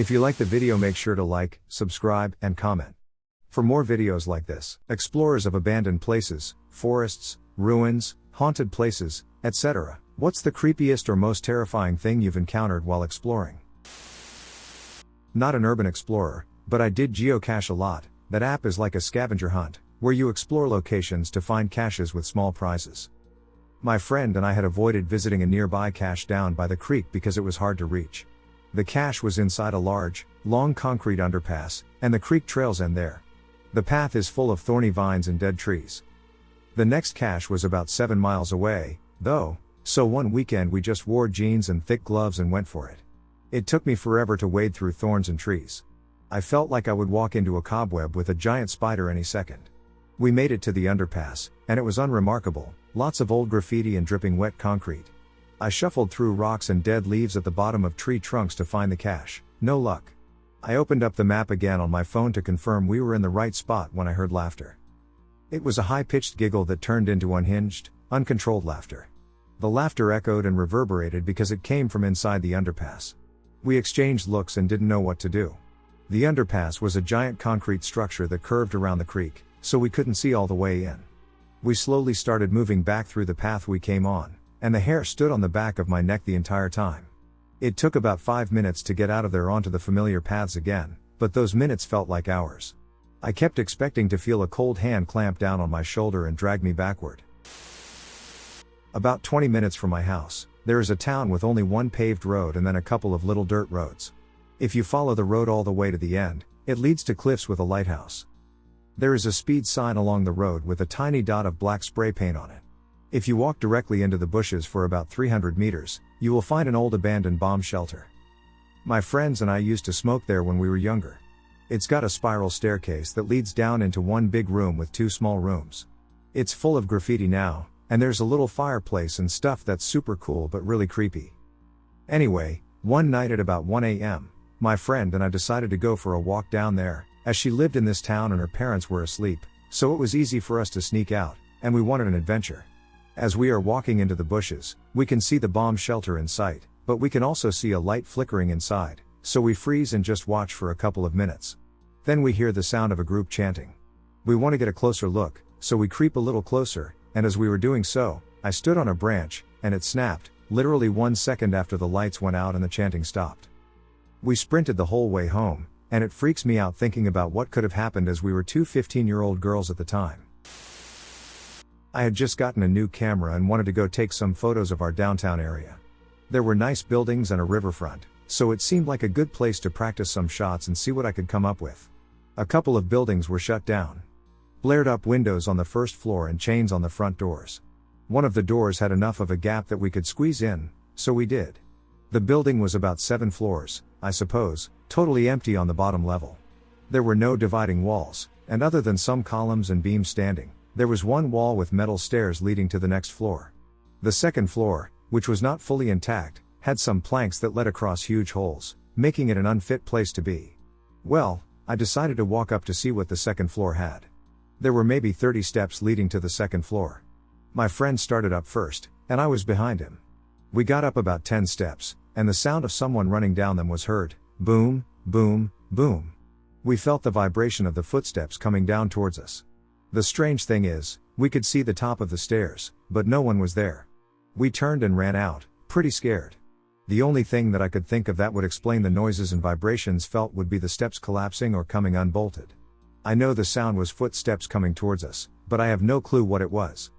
If you like the video, make sure to like, subscribe, and comment. For more videos like this, explorers of abandoned places, forests, ruins, haunted places, etc. What's the creepiest or most terrifying thing you've encountered while exploring? Not an urban explorer, but I did geocache a lot. That app is like a scavenger hunt, where you explore locations to find caches with small prizes. My friend and I had avoided visiting a nearby cache down by the creek because it was hard to reach. The cache was inside a large, long concrete underpass, and the creek trails end there. The path is full of thorny vines and dead trees. The next cache was about 7 miles away, though, so one weekend we just wore jeans and thick gloves and went for it. It took me forever to wade through thorns and trees. I felt like I would walk into a cobweb with a giant spider any second. We made it to the underpass, and it was unremarkable, lots of old graffiti and dripping wet concrete. I shuffled through rocks and dead leaves at the bottom of tree trunks to find the cache, no luck. I opened up the map again on my phone to confirm we were in the right spot when I heard laughter. It was a high-pitched giggle that turned into unhinged, uncontrolled laughter. The laughter echoed and reverberated because it came from inside the underpass. We exchanged looks and didn't know what to do. The underpass was a giant concrete structure that curved around the creek, so we couldn't see all the way in. We slowly started moving back through the path we came on, and the hair stood on the back of my neck the entire time. It took about 5 minutes to get out of there onto the familiar paths again, but those minutes felt like hours. I kept expecting to feel a cold hand clamp down on my shoulder and drag me backward. About 20 minutes from my house, there is a town with only one paved road and then a couple of little dirt roads. If you follow the road all the way to the end, it leads to cliffs with a lighthouse. There is a speed sign along the road with a tiny dot of black spray paint on it. If you walk directly into the bushes for about 300 meters, you will find an old abandoned bomb shelter. My friends and I used to smoke there when we were younger. It's got a spiral staircase that leads down into one big room with 2 small rooms. It's full of graffiti now, and there's a little fireplace and stuff that's super cool but really creepy. Anyway, one night at about 1 a.m., my friend and I decided to go for a walk down there, as she lived in this town and her parents were asleep, so it was easy for us to sneak out, and we wanted an adventure. As we are walking into the bushes, we can see the bomb shelter in sight, but we can also see a light flickering inside, so we freeze and just watch for a couple of minutes. Then we hear the sound of a group chanting. We want to get a closer look, so we creep a little closer, and as we were doing so, I stood on a branch, and it snapped, literally 1 second after the lights went out and the chanting stopped. We sprinted the whole way home, and it freaks me out thinking about what could have happened as we were 2 15-year-old girls at the time. I had just gotten a new camera and wanted to go take some photos of our downtown area. There were nice buildings and a riverfront, so it seemed like a good place to practice some shots and see what I could come up with. A couple of buildings were shut down. Blared up windows on the first floor and chains on the front doors. One of the doors had enough of a gap that we could squeeze in, so we did. The building was about 7 floors, I suppose, totally empty on the bottom level. There were no dividing walls, and other than some columns and beams standing, there was one wall with metal stairs leading to the next floor. The second floor, which was not fully intact, had some planks that led across huge holes, making it an unfit place to be. Well, I decided to walk up to see what the second floor had. There were maybe 30 steps leading to the second floor. My friend started up first, and I was behind him. We got up about 10 steps, and the sound of someone running down them was heard. Boom, boom, boom. We felt the vibration of the footsteps coming down towards us. The strange thing is, we could see the top of the stairs, but no one was there. We turned and ran out, pretty scared. The only thing that I could think of that would explain the noises and vibrations felt would be the steps collapsing or coming unbolted. I know the sound was footsteps coming towards us, but I have no clue what it was.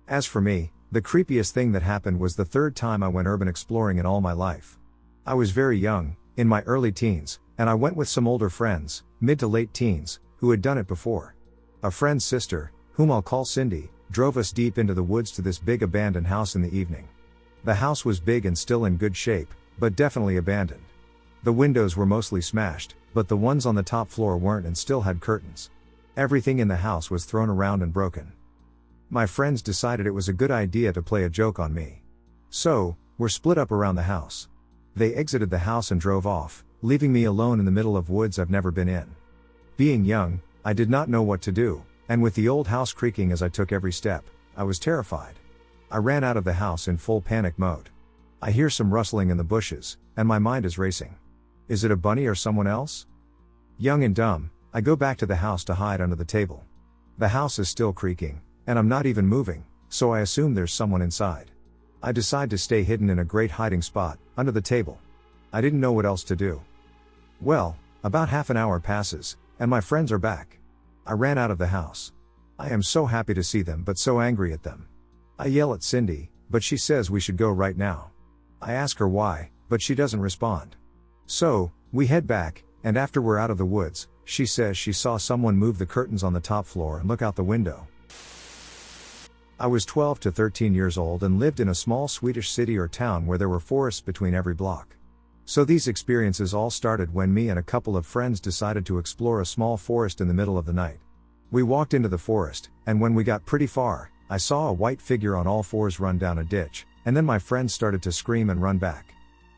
As for me, the creepiest thing that happened was the third time I went urban exploring in all my life. I was very young, in my early teens, and I went with some older friends, mid to late teens, who had done it before. A friend's sister, whom I'll call Cindy, drove us deep into the woods to this big abandoned house in the evening. The house was big and still in good shape, but definitely abandoned. The windows were mostly smashed, but the ones on the top floor weren't and still had curtains. Everything in the house was thrown around and broken. My friends decided it was a good idea to play a joke on me. So, we're split up around the house. They exited the house and drove off, leaving me alone in the middle of woods I've never been in. Being young, I did not know what to do, and with the old house creaking as I took every step, I was terrified. I ran out of the house in full panic mode. I hear some rustling in the bushes, and my mind is racing. Is it a bunny or someone else? Young and dumb, I go back to the house to hide under the table. The house is still creaking, and I'm not even moving, so I assume there's someone inside. I decide to stay hidden in a great hiding spot, under the table. I didn't know what else to do. Well, about half an hour passes, and my friends are back. I ran out of the house. I am so happy to see them but so angry at them. I yell at Cindy, but she says we should go right now. I ask her why, but she doesn't respond. So, we head back, and after we're out of the woods, she says she saw someone move the curtains on the top floor and look out the window. I was 12 to 13 years old and lived in a small Swedish city or town where there were forests between every block. So these experiences all started when me and a couple of friends decided to explore a small forest in the middle of the night. We walked into the forest, and when we got pretty far, I saw a white figure on all fours run down a ditch, and then my friends started to scream and run back.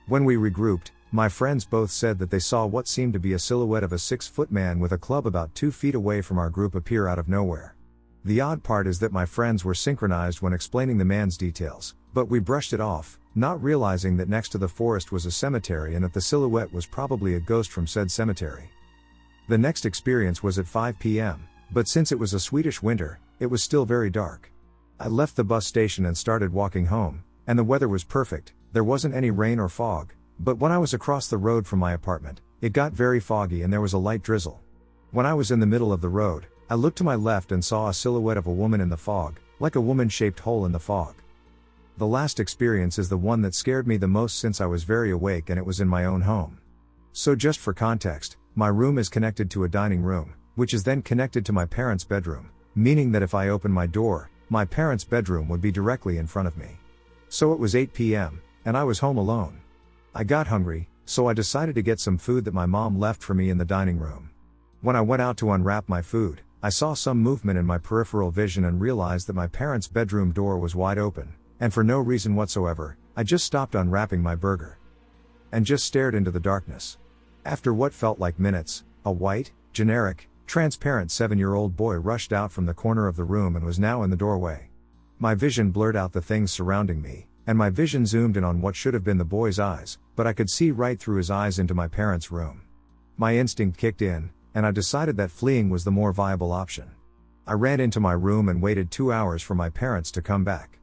When we regrouped, my friends both said that they saw what seemed to be a silhouette of a 6-foot man with a club about 2 feet away from our group appear out of nowhere. The odd part is that my friends were synchronized when explaining the man's details, but we brushed it off, not realizing that next to the forest was a cemetery and that the silhouette was probably a ghost from said cemetery. The next experience was at 5 p.m., but since it was a Swedish winter, it was still very dark. I left the bus station and started walking home, and the weather was perfect, there wasn't any rain or fog, but when I was across the road from my apartment, it got very foggy and there was a light drizzle. When I was in the middle of the road, I looked to my left and saw a silhouette of a woman in the fog, like a woman-shaped hole in the fog. The last experience is the one that scared me the most since I was very awake and it was in my own home. So just for context, my room is connected to a dining room, which is then connected to my parents' bedroom, meaning that if I open my door, my parents' bedroom would be directly in front of me. So it was 8 p.m., and I was home alone. I got hungry, so I decided to get some food that my mom left for me in the dining room. When I went out to unwrap my food, I saw some movement in my peripheral vision and realized that my parents' bedroom door was wide open, and for no reason whatsoever, I just stopped unwrapping my burger. And just stared into the darkness. After what felt like minutes, a white, generic, transparent 7-year-old boy rushed out from the corner of the room and was now in the doorway. My vision blurred out the things surrounding me, and my vision zoomed in on what should have been the boy's eyes, but I could see right through his eyes into my parents' room. My instinct kicked in, and I decided that fleeing was the more viable option. I ran into my room and waited 2 hours for my parents to come back.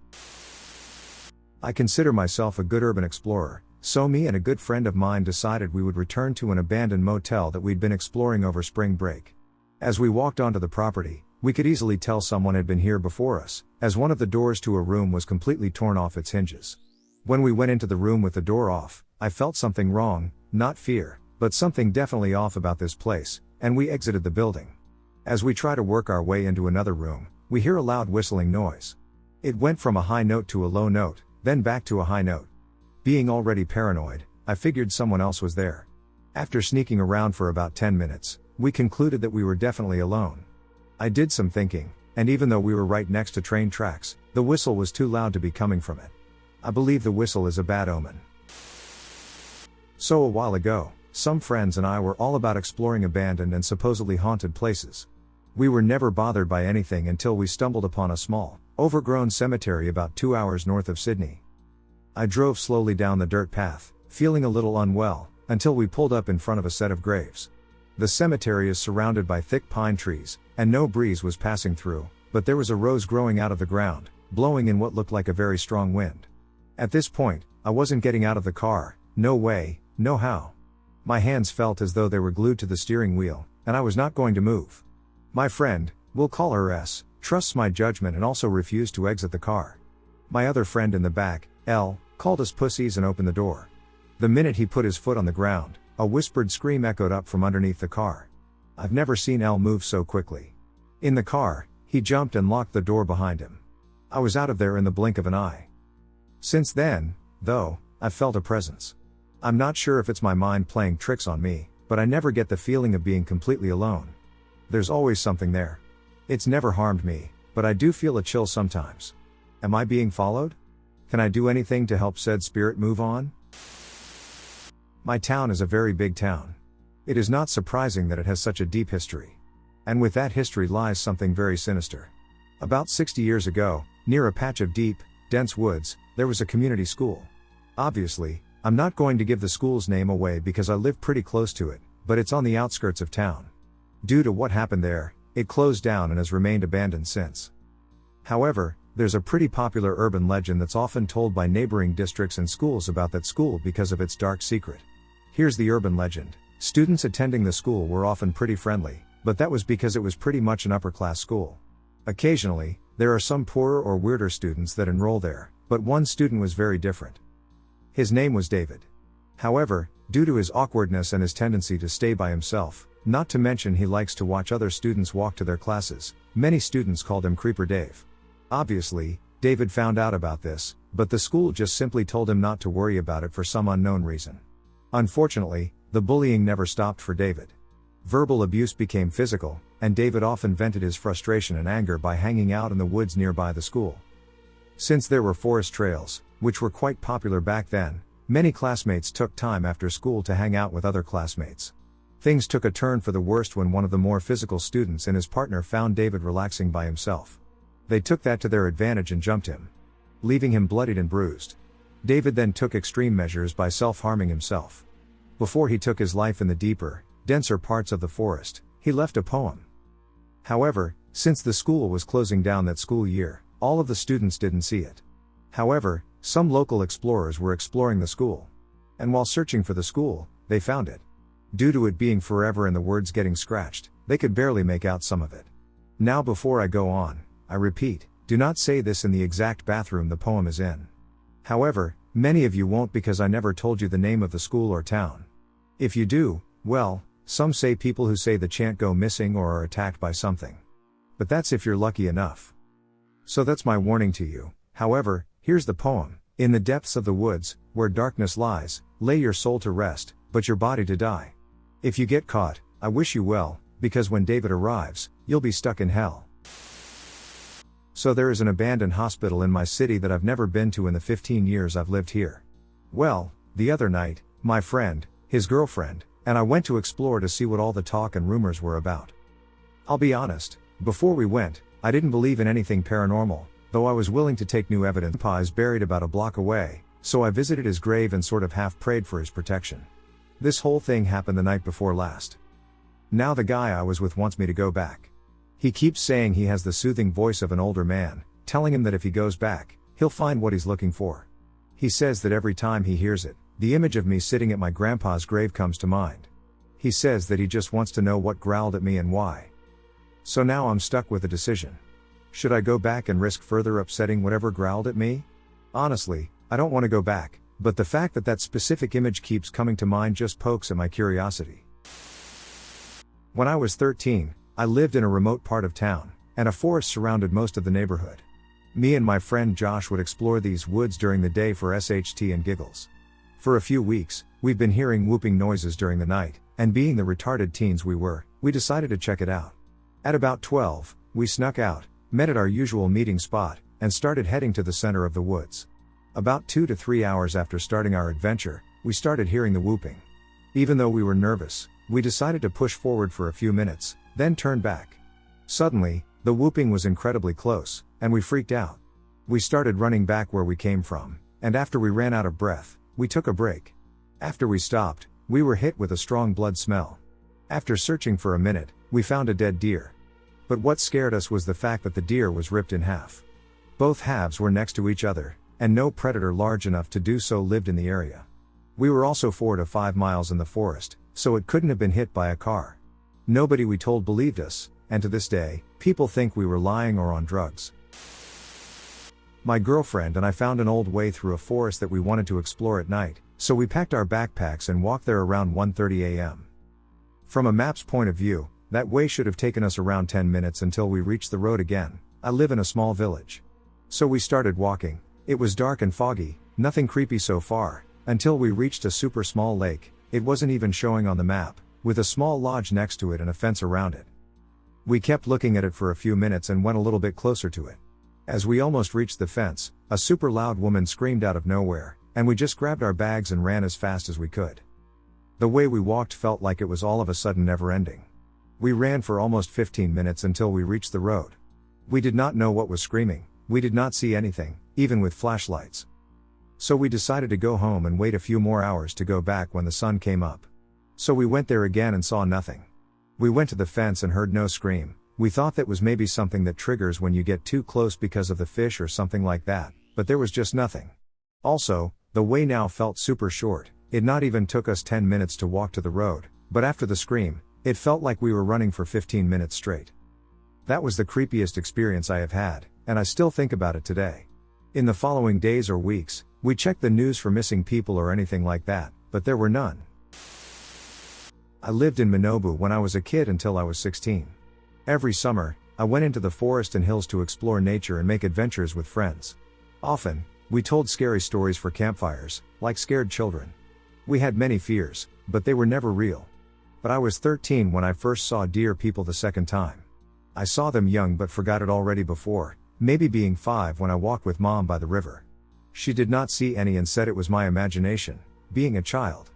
I consider myself a good urban explorer, so me and a good friend of mine decided we would return to an abandoned motel that we'd been exploring over spring break. As we walked onto the property, we could easily tell someone had been here before us, as one of the doors to a room was completely torn off its hinges. When we went into the room with the door off, I felt something wrong, not fear, but something definitely off about this place, and we exited the building. As we try to work our way into another room, we hear a loud whistling noise. It went from a high note to a low note, then back to a high note. Being already paranoid, I figured someone else was there. After sneaking around for about 10 minutes, we concluded that we were definitely alone. I did some thinking, and even though we were right next to train tracks, the whistle was too loud to be coming from it. I believe the whistle is a bad omen. So a while ago, some friends and I were all about exploring abandoned and supposedly haunted places. We were never bothered by anything until we stumbled upon a small, overgrown cemetery about 2 hours north of Sydney. I drove slowly down the dirt path, feeling a little unwell, until we pulled up in front of a set of graves. The cemetery is surrounded by thick pine trees, and no breeze was passing through, but there was a rose growing out of the ground, blowing in what looked like a very strong wind. At this point, I wasn't getting out of the car, no way, no how. My hands felt as though they were glued to the steering wheel, and I was not going to move. My friend, we'll call her S, trusts my judgment and also refused to exit the car. My other friend in the back, L, called us pussies and opened the door. The minute he put his foot on the ground, a whispered scream echoed up from underneath the car. I've never seen L move so quickly. In the car, he jumped and locked the door behind him. I was out of there in the blink of an eye. Since then, though, I've felt a presence. I'm not sure if it's my mind playing tricks on me, but I never get the feeling of being completely alone. There's always something there. It's never harmed me, but I do feel a chill sometimes. Am I being followed? Can I do anything to help said spirit move on? My town is a very big town. It is not surprising that it has such a deep history. And with that history lies something very sinister. About 60 years ago, near a patch of deep, dense woods, there was a community school. Obviously, I'm not going to give the school's name away because I live pretty close to it, but it's on the outskirts of town. Due to what happened there, it closed down and has remained abandoned since. However, there's a pretty popular urban legend that's often told by neighboring districts and schools about that school because of its dark secret. Here's the urban legend. Students attending the school were often pretty friendly, but that was because it was pretty much an upper-class school. Occasionally, there are some poorer or weirder students that enroll there, but one student was very different. His name was David. However, due to his awkwardness and his tendency to stay by himself, not to mention he likes to watch other students walk to their classes, many students called him Creeper Dave. Obviously, David found out about this, but the school just simply told him not to worry about it for some unknown reason. Unfortunately, the bullying never stopped for David. Verbal abuse became physical, and David often vented his frustration and anger by hanging out in the woods nearby the school. Since there were forest trails, which were quite popular back then, many classmates took time after school to hang out with other classmates. Things took a turn for the worst when one of the more physical students and his partner found David relaxing by himself. They took that to their advantage and jumped him, leaving him bloodied and bruised. David then took extreme measures by self-harming himself. Before he took his life in the deeper, denser parts of the forest, he left a poem. However, since the school was closing down that school year, all of the students didn't see it. However, some local explorers were exploring the school. And while searching for the school, they found it. Due to it being forever and the words getting scratched, they could barely make out some of it. Now before I go on, I repeat, do not say this in the exact bathroom the poem is in. However, many of you won't because I never told you the name of the school or town. If you do, well, some say people who say the chant go missing or are attacked by something. But that's if you're lucky enough. So that's my warning to you. However, here's the poem. In the depths of the woods, where darkness lies, lay your soul to rest, but your body to die. If you get caught, I wish you well, because when David arrives, you'll be stuck in hell. So there is an abandoned hospital in my city that I've never been to in the 15 years I've lived here. Well, the other night, my friend, his girlfriend, and I went to explore to see what all the talk and rumors were about. I'll be honest, before we went, I didn't believe in anything paranormal, though I was willing to take new evidence. Grandpa is buried about a block away, so I visited his grave and sort of half prayed for his protection. This whole thing happened the night before last. Now the guy I was with wants me to go back. He keeps saying he has the soothing voice of an older man, telling him that if he goes back, he'll find what he's looking for. He says that every time he hears it, the image of me sitting at my grandpa's grave comes to mind. He says that he just wants to know what growled at me and why. So now I'm stuck with a decision. Should I go back and risk further upsetting whatever growled at me? Honestly, I don't want to go back, but the fact that that specific image keeps coming to mind just pokes at my curiosity. When I was 13, I lived in a remote part of town, and a forest surrounded most of the neighborhood. Me and my friend Josh would explore these woods during the day for SHT and giggles. For a few weeks, we've been hearing whooping noises during the night, and being the retarded teens we were, we decided to check it out. At about 12, we snuck out, met at our usual meeting spot, and started heading to the center of the woods. About 2 to 3 hours after starting our adventure, we started hearing the whooping. Even though we were nervous, we decided to push forward for a few minutes, then turn back. Suddenly, the whooping was incredibly close, and we freaked out. We started running back where we came from, and after we ran out of breath, we took a break. After we stopped, we were hit with a strong blood smell. After searching for a minute, we found a dead deer. But what scared us was the fact that the deer was ripped in half. Both halves were next to each other, and no predator large enough to do so lived in the area. We were also 4 to 5 miles in the forest, so it couldn't have been hit by a car. Nobody we told believed us, and to this day, people think we were lying or on drugs. My girlfriend and I found an old way through a forest that we wanted to explore at night, so we packed our backpacks and walked there around 1:30 a.m. From a map's point of view, that way should have taken us around 10 minutes until we reached the road again. I live in a small village. So we started walking. It was dark and foggy, nothing creepy so far, until we reached a super small lake. It wasn't even showing on the map, with a small lodge next to it and a fence around it. We kept looking at it for a few minutes and went a little bit closer to it. As we almost reached the fence, a super loud woman screamed out of nowhere, and we just grabbed our bags and ran as fast as we could. The way we walked felt like it was all of a sudden never ending. We ran for almost 15 minutes until we reached the road. We did not know what was screaming, we did not see anything, even with flashlights. So we decided to go home and wait a few more hours to go back when the sun came up. So we went there again and saw nothing. We went to the fence and heard no scream. We thought that was maybe something that triggers when you get too close because of the fish or something like that, but there was just nothing. Also, the way now felt super short. It not even took us 10 minutes to walk to the road, but after the scream, it felt like we were running for 15 minutes straight. That was the creepiest experience I have had, and I still think about it today. In the following days or weeks, we checked the news for missing people or anything like that, but there were none. I lived in Minobu when I was a kid until I was 16. Every summer, I went into the forest and hills to explore nature and make adventures with friends. Often, we told scary stories for campfires, like scared children. We had many fears, but they were never real. But I was 13 when I first saw deer people the second time. I saw them young but forgot it already before, maybe being 5 when I walked with Mom by the river. She did not see any and said it was my imagination, being a child.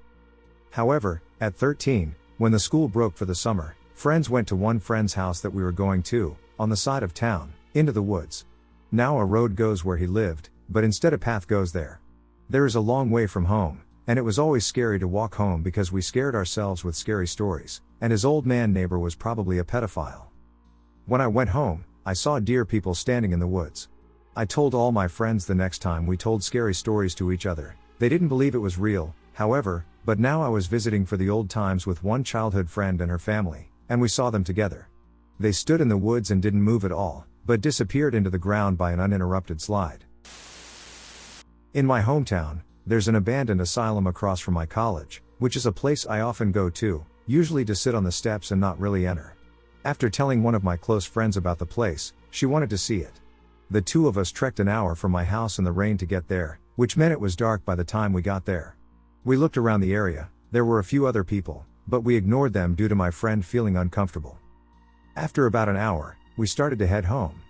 However, at 13, when the school broke for the summer, friends went to one friend's house that we were going to, on the side of town, into the woods. Now a road goes where he lived, but instead a path goes there. There is a long way from home, and it was always scary to walk home because we scared ourselves with scary stories, and his old man neighbor was probably a pedophile. When I went home, I saw deer people standing in the woods. I told all my friends the next time we told scary stories to each other. They didn't believe it was real, however, but now I was visiting for the old times with one childhood friend and her family, and we saw them together. They stood in the woods and didn't move at all, but disappeared into the ground by an uninterrupted slide. In my hometown, there's an abandoned asylum across from my college, which is a place I often go to, usually to sit on the steps and not really enter. After telling one of my close friends about the place, she wanted to see it. The two of us trekked an hour from my house in the rain to get there, which meant it was dark by the time we got there. We looked around the area. There were a few other people, but we ignored them due to my friend feeling uncomfortable. After about an hour, we started to head home.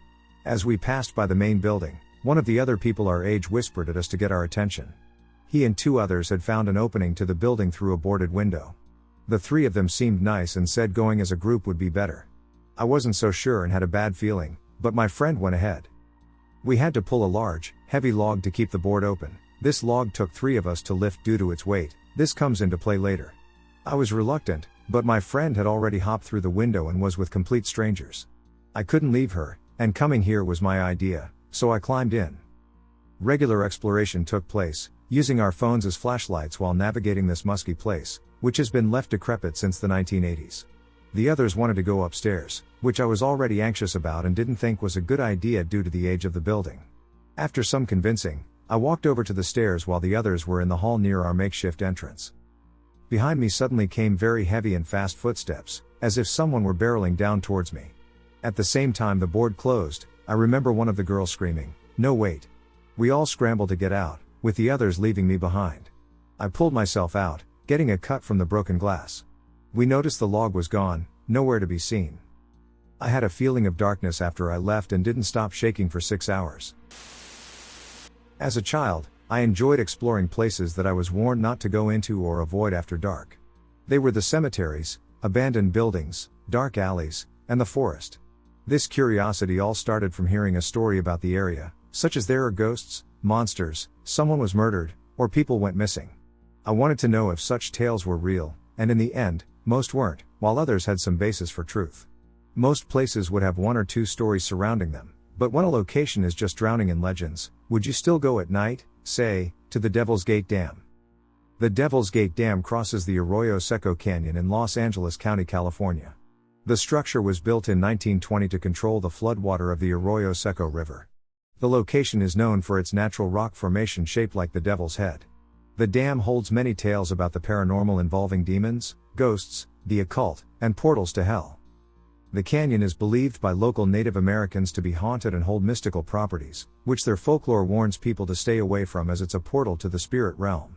As we passed by the main building, one of the other people our age whispered at us to get our attention. He and 2 others had found an opening to the building through a boarded window. The 3 of them seemed nice and said going as a group would be better. I wasn't so sure and had a bad feeling, but my friend went ahead. We had to pull a large, heavy log to keep the board open. This log took 3 of us to lift due to its weight. This comes into play later. I was reluctant, but my friend had already hopped through the window and was with complete strangers. I couldn't leave her, and coming here was my idea, so I climbed in. Regular exploration took place, using our phones as flashlights while navigating this musky place, which has been left decrepit since the 1980s. The others wanted to go upstairs, which I was already anxious about and didn't think was a good idea due to the age of the building. After some convincing, I walked over to the stairs while the others were in the hall near our makeshift entrance. Behind me suddenly came very heavy and fast footsteps, as if someone were barreling down towards me. At the same time the board closed, I remember one of the girls screaming, "No wait!" We all scrambled to get out, with the others leaving me behind. I pulled myself out, getting a cut from the broken glass. We noticed the log was gone, nowhere to be seen. I had a feeling of darkness after I left and didn't stop shaking for 6 hours. As a child, I enjoyed exploring places that I was warned not to go into or avoid after dark. They were the cemeteries, abandoned buildings, dark alleys, and the forest. This curiosity all started from hearing a story about the area, such as there are ghosts, monsters, someone was murdered, or people went missing. I wanted to know if such tales were real, and in the end, most weren't, while others had some basis for truth. Most places would have 1 or 2 stories surrounding them, but when a location is just drowning in legends, would you still go at night, say, to the Devil's Gate Dam? The Devil's Gate Dam crosses the Arroyo Seco Canyon in Los Angeles County, California. The structure was built in 1920 to control the floodwater of the Arroyo Seco River. The location is known for its natural rock formation shaped like the devil's head. The dam holds many tales about the paranormal involving demons, ghosts, the occult, and portals to hell. The canyon is believed by local Native Americans to be haunted and hold mystical properties, which their folklore warns people to stay away from as it's a portal to the spirit realm.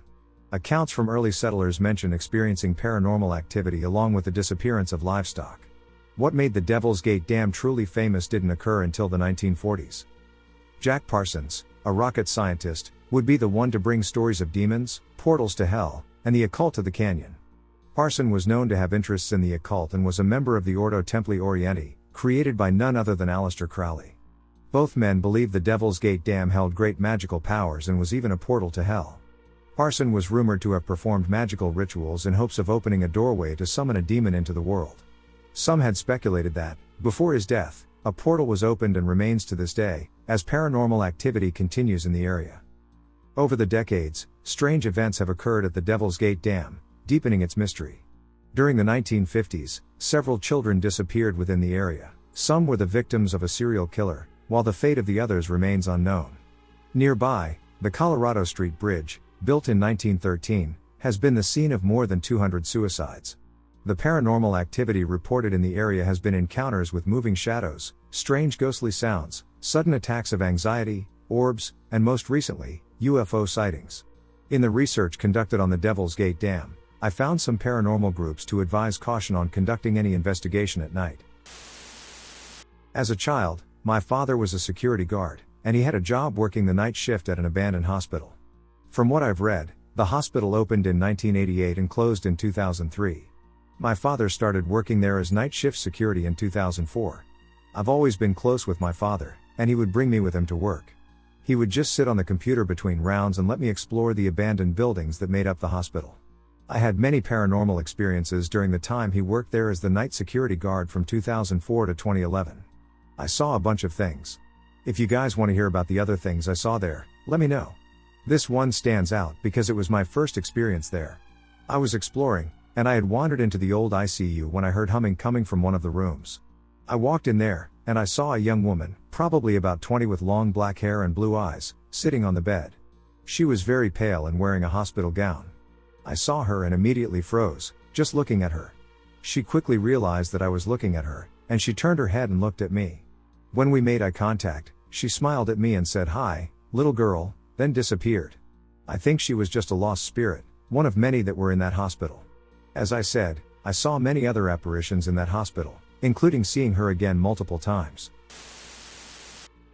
Accounts from early settlers mention experiencing paranormal activity along with the disappearance of livestock. What made the Devil's Gate Dam truly famous didn't occur until the 1940s. Jack Parsons, a rocket scientist, would be the one to bring stories of demons, portals to hell, and the occult to the canyon. Parson was known to have interests in the occult and was a member of the Ordo Templi Orientis, created by none other than Aleister Crowley. Both men believed the Devil's Gate Dam held great magical powers and was even a portal to hell. Parson was rumored to have performed magical rituals in hopes of opening a doorway to summon a demon into the world. Some had speculated that, before his death, a portal was opened and remains to this day, as paranormal activity continues in the area. Over the decades, strange events have occurred at the Devil's Gate Dam, deepening its mystery. During the 1950s, several children disappeared within the area. Some were the victims of a serial killer, while the fate of the others remains unknown. Nearby, the Colorado Street Bridge, built in 1913, has been the scene of more than 200 suicides. The paranormal activity reported in the area has been encounters with moving shadows, strange ghostly sounds, sudden attacks of anxiety, orbs, and most recently, UFO sightings. In the research conducted on the Devil's Gate Dam, I found some paranormal groups to advise caution on conducting any investigation at night. As a child, my father was a security guard, and he had a job working the night shift at an abandoned hospital. From what I've read, the hospital opened in 1988 and closed in 2003. My father started working there as night shift security in 2004. I've always been close with my father, and he would bring me with him to work. He would just sit on the computer between rounds and let me explore the abandoned buildings that made up the hospital. I had many paranormal experiences during the time he worked there as the night security guard from 2004 to 2011. I saw a bunch of things. If you guys want to hear about the other things I saw there, let me know. This one stands out because it was my first experience there. I was exploring, and I had wandered into the old ICU when I heard humming coming from one of the rooms. I walked in there, and I saw a young woman, probably about 20 with long black hair and blue eyes, sitting on the bed. She was very pale and wearing a hospital gown. I saw her and immediately froze, just looking at her. She quickly realized that I was looking at her, and she turned her head and looked at me. When we made eye contact, she smiled at me and said, "Hi, little girl," then disappeared. I think she was just a lost spirit, one of many that were in that hospital. As I said, I saw many other apparitions in that hospital, including seeing her again multiple times.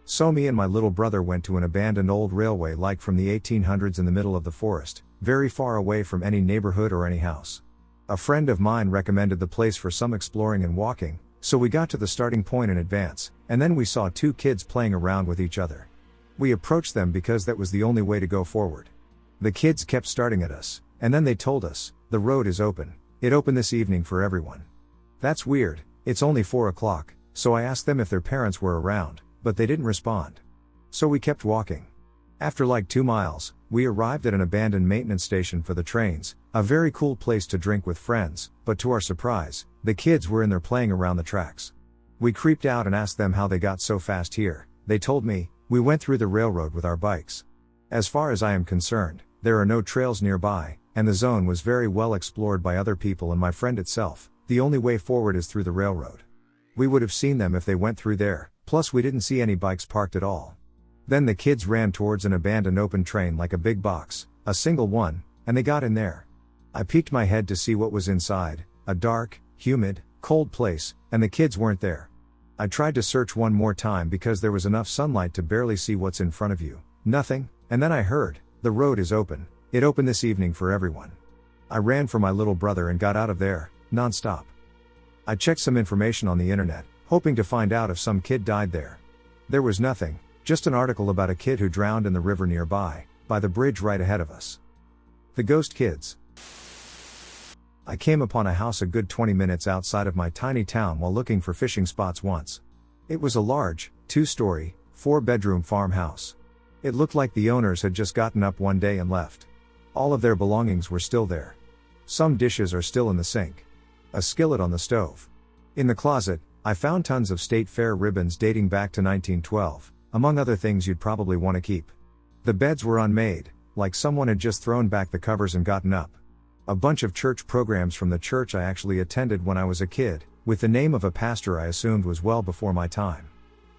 So me and my little brother went to an abandoned old railway like from the 1800s in the middle of the forest, very far away from any neighborhood or any house. A friend of mine recommended the place for some exploring and walking, so we got to the starting point in advance, and then we saw two kids playing around with each other. We approached them because that was the only way to go forward. The kids kept starting at us, and then they told us, "The road is open. It opened this evening for everyone." That's weird, it's only 4 o'clock, so I asked them if their parents were around, but they didn't respond. So we kept walking. After like 2 miles, we arrived at an abandoned maintenance station for the trains, a very cool place to drink with friends, but to our surprise, the kids were in there playing around the tracks. We creeped out and asked them how they got so fast here. They told me, "We went through the railroad with our bikes." As far as I am concerned, there are no trails nearby, and the zone was very well explored by other people and my friend itself. The only way forward is through the railroad. We would have seen them if they went through there, plus we didn't see any bikes parked at all. Then the kids ran towards an abandoned open train like a big box, a single one, and they got in there. I peeked my head to see what was inside, a dark, humid, cold place, and the kids weren't there. I tried to search one more time because there was enough sunlight to barely see what's in front of you. Nothing, and then I heard, "The road is open. It opened this evening for everyone." I ran for my little brother and got out of there, non-stop. I checked some information on the internet, hoping to find out if some kid died there. There was nothing, just an article about a kid who drowned in the river nearby, by the bridge right ahead of us. The ghost kids. I came upon a house a good 20 minutes outside of my tiny town while looking for fishing spots once. It was a large, 2-story, 4-bedroom farmhouse. It looked like the owners had just gotten up one day and left. All of their belongings were still there. Some dishes are still in the sink. A skillet on the stove. In the closet, I found tons of state fair ribbons dating back to 1912, among other things you'd probably want to keep. The beds were unmade, like someone had just thrown back the covers and gotten up. A bunch of church programs from the church I actually attended when I was a kid, with the name of a pastor I assumed was well before my time.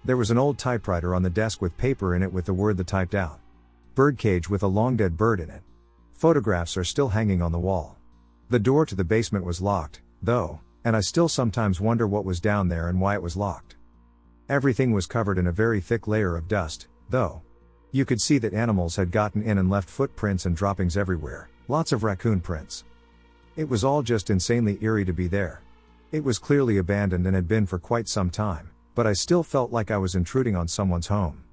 There was an old typewriter on the desk with paper in it with the word that typed out. Birdcage with a long dead bird in it. Photographs are still hanging on the wall. The door to the basement was locked, though, and I still sometimes wonder what was down there and why it was locked. Everything was covered in a very thick layer of dust, though. You could see that animals had gotten in and left footprints and droppings everywhere, lots of raccoon prints. It was all just insanely eerie to be there. It was clearly abandoned and had been for quite some time, but I still felt like I was intruding on someone's home.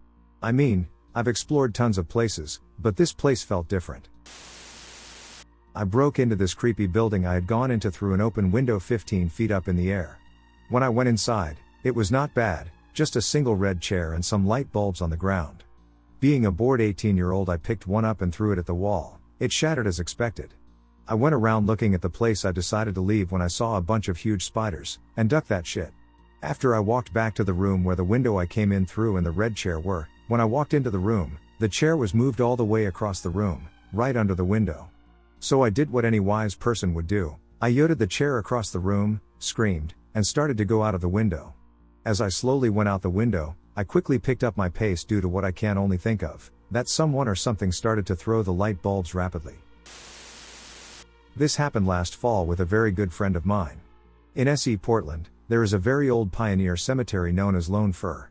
I mean, I've explored tons of places, but this place felt different. I broke into this creepy building I had gone into through an open window 15 feet up in the air. When I went inside, it was not bad, just a single red chair and some light bulbs on the ground. Being a bored 18-year-old, I picked one up and threw it at the wall. It shattered as expected. I went around looking at the place. I decided to leave when I saw a bunch of huge spiders, and ducked that shit. After I walked back to the room where the window I came in through and the red chair were, when I walked into the room, the chair was moved all the way across the room, right under the window. So I did what any wise person would do. I yoted the chair across the room, screamed, and started to go out of the window. As I slowly went out the window, I quickly picked up my pace due to what I can only think of, that someone or something started to throw the light bulbs rapidly. This happened last fall with a very good friend of mine. In SE Portland, there is a very old pioneer cemetery known as Lone Fir.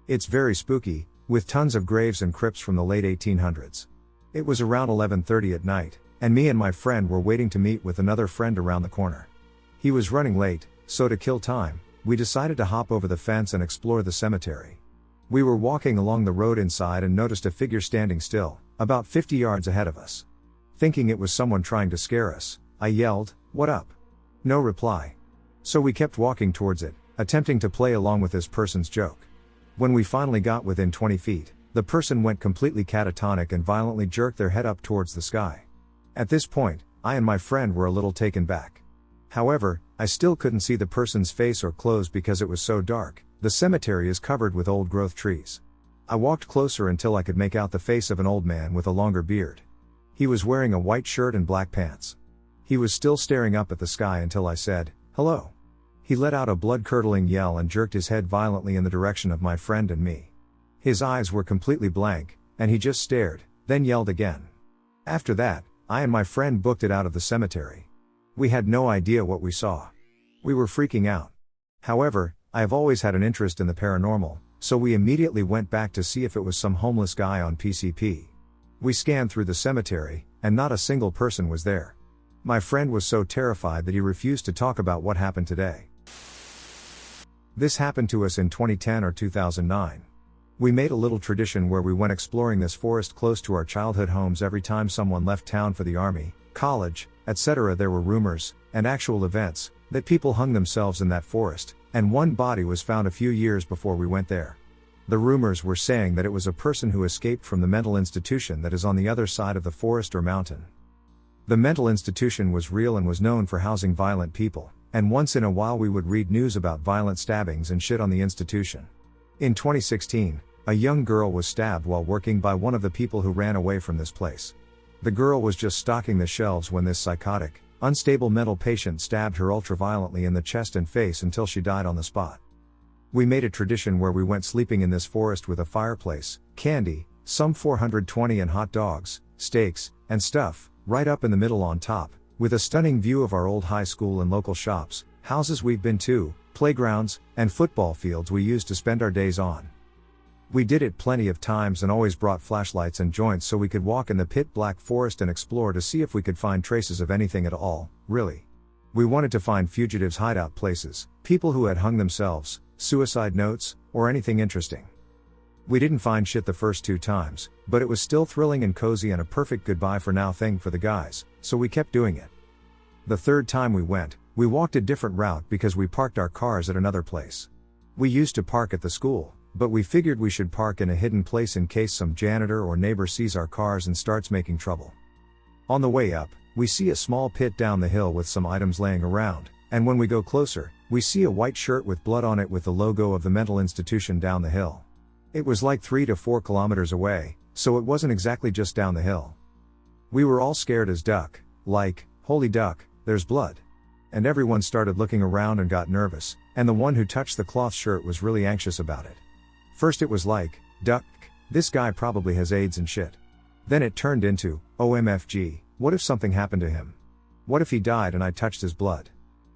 It's very spooky, with tons of graves and crypts from the late 1800s. It was around 11:30 at night, and me and my friend were waiting to meet with another friend around the corner. He was running late, so to kill time, we decided to hop over the fence and explore the cemetery. We were walking along the road inside and noticed a figure standing still, about 50 yards ahead of us. Thinking it was someone trying to scare us, I yelled, "What up?" No reply. So we kept walking towards it, attempting to play along with this person's joke. When we finally got within 20 feet, the person went completely catatonic and violently jerked their head up towards the sky. At this point, I and my friend were a little taken back. However, I still couldn't see the person's face or clothes because it was so dark. The cemetery is covered with old growth trees. I walked closer until I could make out the face of an old man with a longer beard. He was wearing a white shirt and black pants. He was still staring up at the sky until I said, "Hello." He let out a blood-curdling yell and jerked his head violently in the direction of my friend and me. His eyes were completely blank, and he just stared, then yelled again. After that, I and my friend booked it out of the cemetery. We had no idea what we saw. We were freaking out. However, I have always had an interest in the paranormal, so we immediately went back to see if it was some homeless guy on PCP. We scanned through the cemetery, and not a single person was there. My friend was so terrified that he refused to talk about what happened today. This happened to us in 2010 or 2009. We made a little tradition where we went exploring this forest close to our childhood homes every time someone left town for the army, college, etc. There were rumors, and actual events, that people hung themselves in that forest, and one body was found a few years before we went there. The rumors were saying that it was a person who escaped from the mental institution that is on the other side of the forest or mountain. The mental institution was real and was known for housing violent people, and once in a while we would read news about violent stabbings and shit on the institution. In 2016, a young girl was stabbed while working by one of the people who ran away from this place. The girl was just stocking the shelves when this psychotic, unstable mental patient stabbed her ultra-violently in the chest and face until she died on the spot. We made a tradition where we went sleeping in this forest with a fireplace, candy, some 420 and hot dogs, steaks, and stuff, right up in the middle on top, with a stunning view of our old high school and local shops, houses we've been to, playgrounds, and football fields we used to spend our days on. We did it plenty of times and always brought flashlights and joints so we could walk in the pitch black forest and explore to see if we could find traces of anything at all, really. We wanted to find fugitives' hideout places, people who had hung themselves, suicide notes, or anything interesting. We didn't find shit the first 2 times, but it was still thrilling and cozy and a perfect goodbye for now thing for the guys, so we kept doing it. The 3rd time we went, we walked a different route because we parked our cars at another place. We used to park at the school, but we figured we should park in a hidden place in case some janitor or neighbor sees our cars and starts making trouble. On the way up, we see a small pit down the hill with some items laying around, and when we go closer, we see a white shirt with blood on it with the logo of the mental institution down the hill. It was like 3 to 4 kilometers away, so it wasn't exactly just down the hill. We were all scared as duck, like, holy duck, there's blood. And everyone started looking around and got nervous, and the one who touched the cloth shirt was really anxious about it. First it was like, duck, this guy probably has AIDS and shit. Then it turned into, OMFG, what if something happened to him? What if he died and I touched his blood?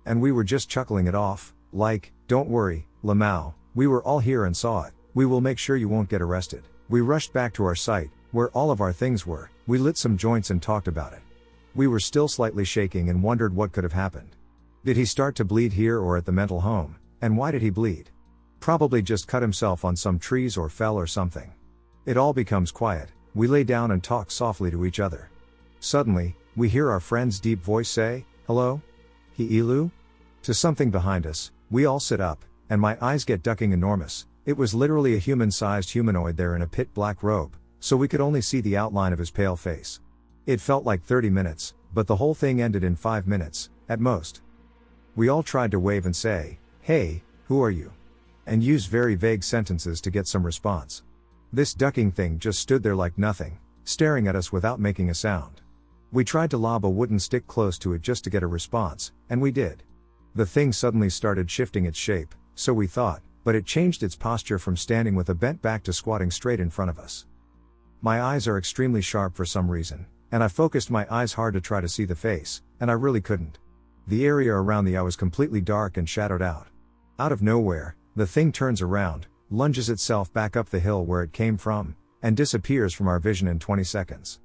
And we were just chuckling it off, like, don't worry, Lamau, we were all here and saw it, we will make sure you won't get arrested. We rushed back to our site, where all of our things were, we lit some joints and talked about it. We were still slightly shaking and wondered what could have happened. Did he start to bleed here or at the mental home, and why did he bleed? Probably just cut himself on some trees or fell or something. It all becomes quiet, we lay down and talk softly to each other. Suddenly, we hear our friend's deep voice say, "Hello? He Elu?" To something behind us, we all sit up, and my eyes get ducking enormous. It was literally a human-sized humanoid there in a pitch black robe, so we could only see the outline of his pale face. It felt like 30 minutes, but the whole thing ended in 5 minutes, at most. We all tried to wave and say, "Hey, who are you?" and use very vague sentences to get some response. This ducking thing just stood there like nothing, staring at us without making a sound. We tried to lob a wooden stick close to it just to get a response, and we did. The thing suddenly started shifting its shape, so we thought, but it changed its posture from standing with a bent back to squatting straight in front of us. My eyes are extremely sharp for some reason, and I focused my eyes hard to try to see the face, and I really couldn't. The area around the eye was completely dark and shadowed out. Out of nowhere, the thing turns around, lunges itself back up the hill where it came from, and disappears from our vision in 20 seconds.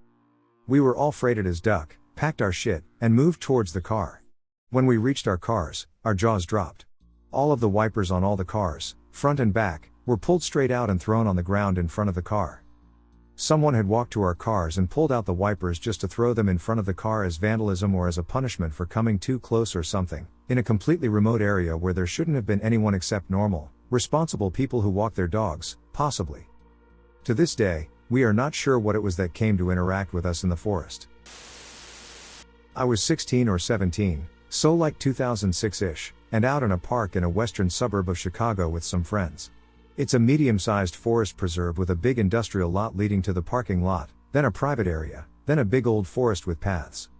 We were all freighted as duck, packed our shit, and moved towards the car. When we reached our cars, our jaws dropped. All of the wipers on all the cars, front and back, were pulled straight out and thrown on the ground in front of the car. Someone had walked to our cars and pulled out the wipers just to throw them in front of the car as vandalism or as a punishment for coming too close or something, in a completely remote area where there shouldn't have been anyone except normal, responsible people who walk their dogs, possibly. To this day, we are not sure what it was that came to interact with us in the forest. I was 16 or 17, so like 2006-ish, and out in a park in a western suburb of Chicago with some friends. It's a medium-sized forest preserve with a big industrial lot leading to the parking lot, then a private area, then a big old forest with paths.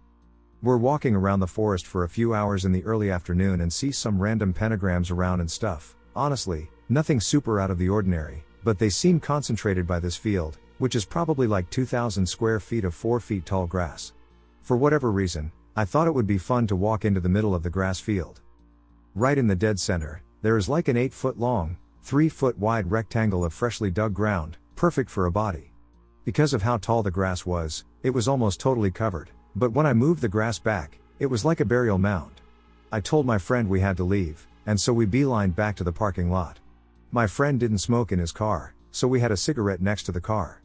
We're walking around the forest for a few hours in the early afternoon and see some random pentagrams around and stuff. Honestly, nothing super out of the ordinary, but they seem concentrated by this field, which is probably like 2,000 square feet of 4 feet tall grass. For whatever reason, I thought it would be fun to walk into the middle of the grass field. Right in the dead center, there is like an 8-foot long, 3-foot wide rectangle of freshly dug ground, perfect for a body. Because of how tall the grass was, it was almost totally covered, but when I moved the grass back, it was like a burial mound. I told my friend we had to leave, and so we beelined back to the parking lot. My friend didn't smoke in his car, so we had a cigarette next to the car.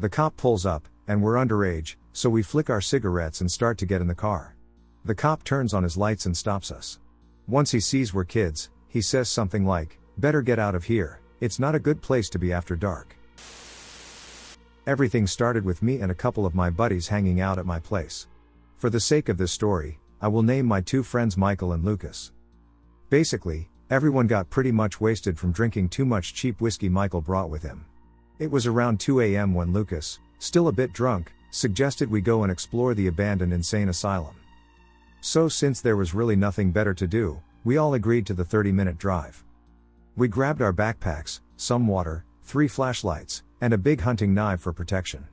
The cop pulls up, and we're underage, so we flick our cigarettes and start to get in the car. The cop turns on his lights and stops us. Once he sees we're kids, he says something like, "Better get out of here, it's not a good place to be after dark." Everything started with me and a couple of my buddies hanging out at my place. For the sake of this story, I will name my 2 friends Michael and Lucas. Basically, everyone got pretty much wasted from drinking too much cheap whiskey Michael brought with him. It was around 2 a.m. when Lucas, still a bit drunk, suggested we go and explore the abandoned insane asylum. So since there was really nothing better to do, we all agreed to the 30-minute drive. We grabbed our backpacks, some water, 3 flashlights, and a big hunting knife for protection.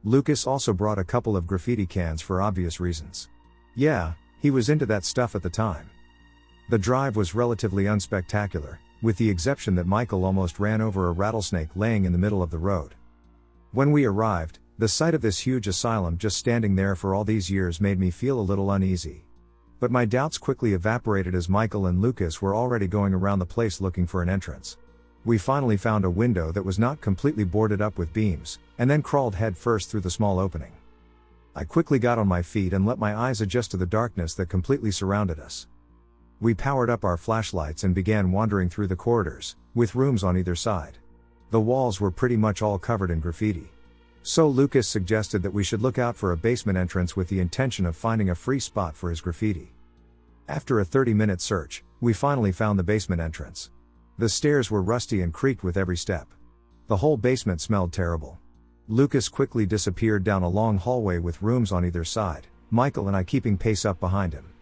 Lucas also brought a couple of graffiti cans for obvious reasons. Yeah, he was into that stuff at the time. The drive was relatively unspectacular, with the exception that Michael almost ran over a rattlesnake laying in the middle of the road. When we arrived, the sight of this huge asylum just standing there for all these years made me feel a little uneasy. But my doubts quickly evaporated as Michael and Lucas were already going around the place looking for an entrance. We finally found a window that was not completely boarded up with beams, and then crawled head first through the small opening. I quickly got on my feet and let my eyes adjust to the darkness that completely surrounded us. We powered up our flashlights and began wandering through the corridors, with rooms on either side. The walls were pretty much all covered in graffiti. So Lucas suggested that we should look out for a basement entrance with the intention of finding a free spot for his graffiti. After a 30-minute search, we finally found the basement entrance. The stairs were rusty and creaked with every step. The whole basement smelled terrible. Lucas quickly disappeared down a long hallway with rooms on either side, Michael and I keeping pace up behind him.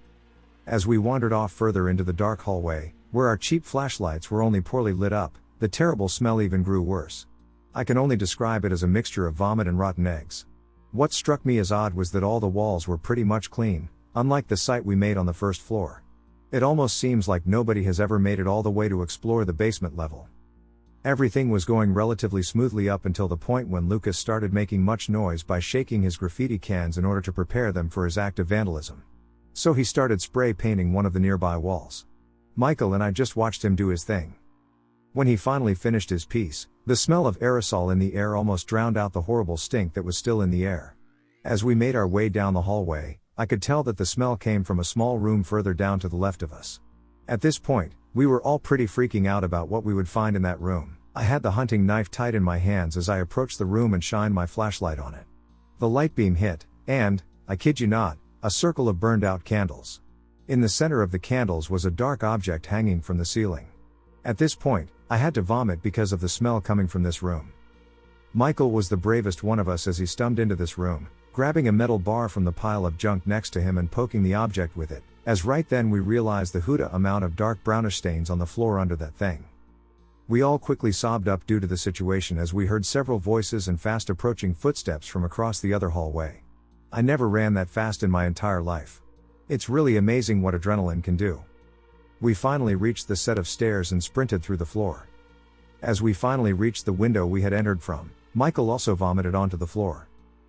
As we wandered off further into the dark hallway, where our cheap flashlights were only poorly lit up, the terrible smell even grew worse. I can only describe it as a mixture of vomit and rotten eggs. What struck me as odd was that all the walls were pretty much clean, unlike the site we made on the first floor. It almost seems like nobody has ever made it all the way to explore the basement level. Everything was going relatively smoothly up until the point when Lucas started making much noise by shaking his graffiti cans in order to prepare them for his act of vandalism. So he started spray painting one of the nearby walls. Michael and I just watched him do his thing. When he finally finished his piece, the smell of aerosol in the air almost drowned out the horrible stink that was still in the air. As we made our way down the hallway, I could tell that the smell came from a small room further down to the left of us. At this point, we were all pretty freaking out about what we would find in that room. I had the hunting knife tight in my hands as I approached the room and shined my flashlight on it. The light beam hit, and, I kid you not, a circle of burned out candles. In the center of the candles was a dark object hanging from the ceiling. At this point, I had to vomit because of the smell coming from this room. Michael was the bravest one of us as he stumped into this room, grabbing a metal bar from the pile of junk next to him and poking the object with it, as right then we realized the huda amount of dark brownish stains on the floor under that thing. We all quickly sobbed up due to the situation as we heard several voices and fast approaching footsteps from across the other hallway. I never ran that fast in my entire life. It's really amazing what adrenaline can do. We finally reached the set of stairs and sprinted through the floor. As we finally reached the window we had entered from, Michael also vomited onto the floor.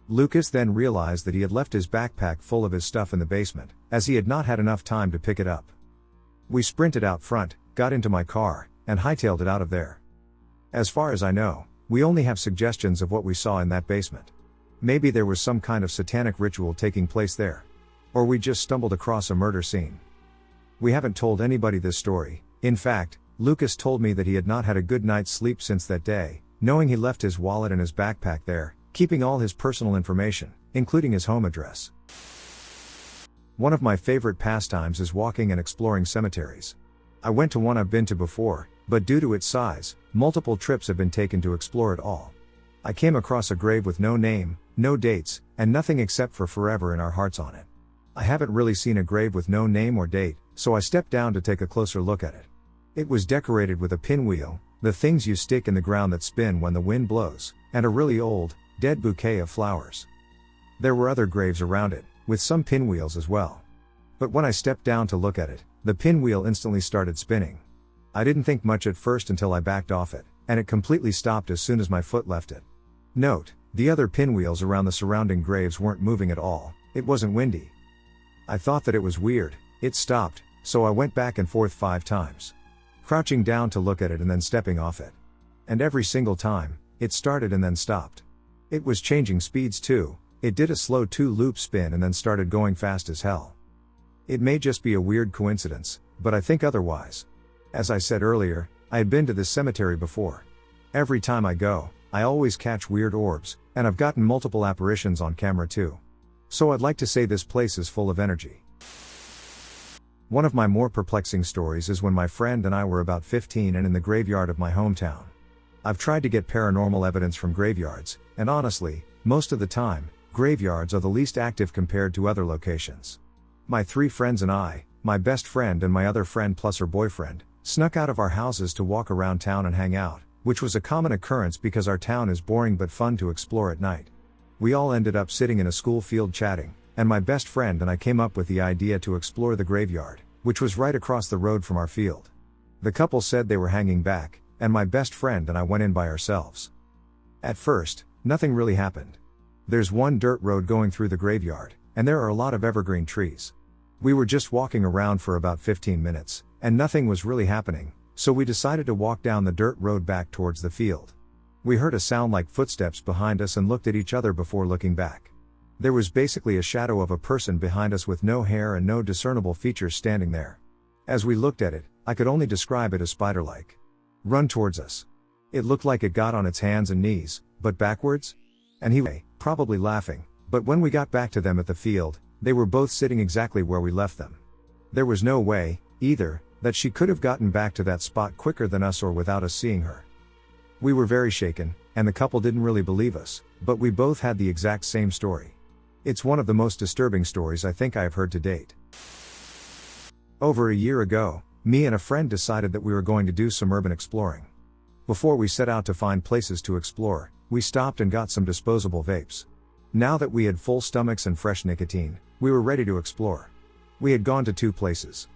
Lucas then realized that he had left his backpack full of his stuff in the basement, as he had not had enough time to pick it up. We sprinted out front, got into my car, and hightailed it out of there. As far as I know, we only have suggestions of what we saw in that basement. Maybe there was some kind of satanic ritual taking place there. Or we just stumbled across a murder scene. We haven't told anybody this story. In fact, Lucas told me that he had not had a good night's sleep since that day, knowing he left his wallet and his backpack there, keeping all his personal information, including his home address. One of my favorite pastimes is walking and exploring cemeteries. I went to one I've been to before, but due to its size, multiple trips have been taken to explore it all. I came across a grave with no name, no dates, and nothing except for forever in our hearts on it. I haven't really seen a grave with no name or date, so I stepped down to take a closer look at it. It was decorated with a pinwheel, the things you stick in the ground that spin when the wind blows, and a really old, dead bouquet of flowers. There were other graves around it, with some pinwheels as well. But when I stepped down to look at it, the pinwheel instantly started spinning. I didn't think much at first until I backed off it, and it completely stopped as soon as my foot left it. Note, the other pinwheels around the surrounding graves weren't moving at all, it wasn't windy. I thought that it was weird, it stopped, so I went back and forth 5 times. Crouching down to look at it and then stepping off it. And every single time, it started and then stopped. It was changing speeds too, it did a slow 2-loop spin and then started going fast as hell. It may just be a weird coincidence, but I think otherwise. As I said earlier, I had been to this cemetery before. Every time I go, I always catch weird orbs, and I've gotten multiple apparitions on camera too. So I'd like to say this place is full of energy. One of my more perplexing stories is when my friend and I were about 15 and in the graveyard of my hometown. I've tried to get paranormal evidence from graveyards, and honestly, most of the time, graveyards are the least active compared to other locations. My 3 friends and I, my best friend and my other friend plus her boyfriend, snuck out of our houses to walk around town and hang out, which was a common occurrence because our town is boring but fun to explore at night. We all ended up sitting in a school field chatting, and my best friend and I came up with the idea to explore the graveyard, which was right across the road from our field. The couple said they were hanging back, and my best friend and I went in by ourselves. At first, nothing really happened. There's one dirt road going through the graveyard, and there are a lot of evergreen trees. We were just walking around for about 15 minutes, and nothing was really happening, so we decided to walk down the dirt road back towards the field. We heard a sound like footsteps behind us and looked at each other before looking back. There was basically a shadow of a person behind us with no hair and no discernible features standing there. As we looked at it, I could only describe it as spider-like. Run towards us. It looked like it got on its hands and knees, but backwards? And he was probably laughing, but when we got back to them at the field, they were both sitting exactly where we left them. There was no way, either, that she could have gotten back to that spot quicker than us or without us seeing her. We were very shaken, and the couple didn't really believe us, but we both had the exact same story. It's one of the most disturbing stories I think I have heard to date. Over a year ago, me and a friend decided that we were going to do some urban exploring. Before we set out to find places to explore, we stopped and got some disposable vapes. Now that we had full stomachs and fresh nicotine, we were ready to explore. We had gone to 2 places.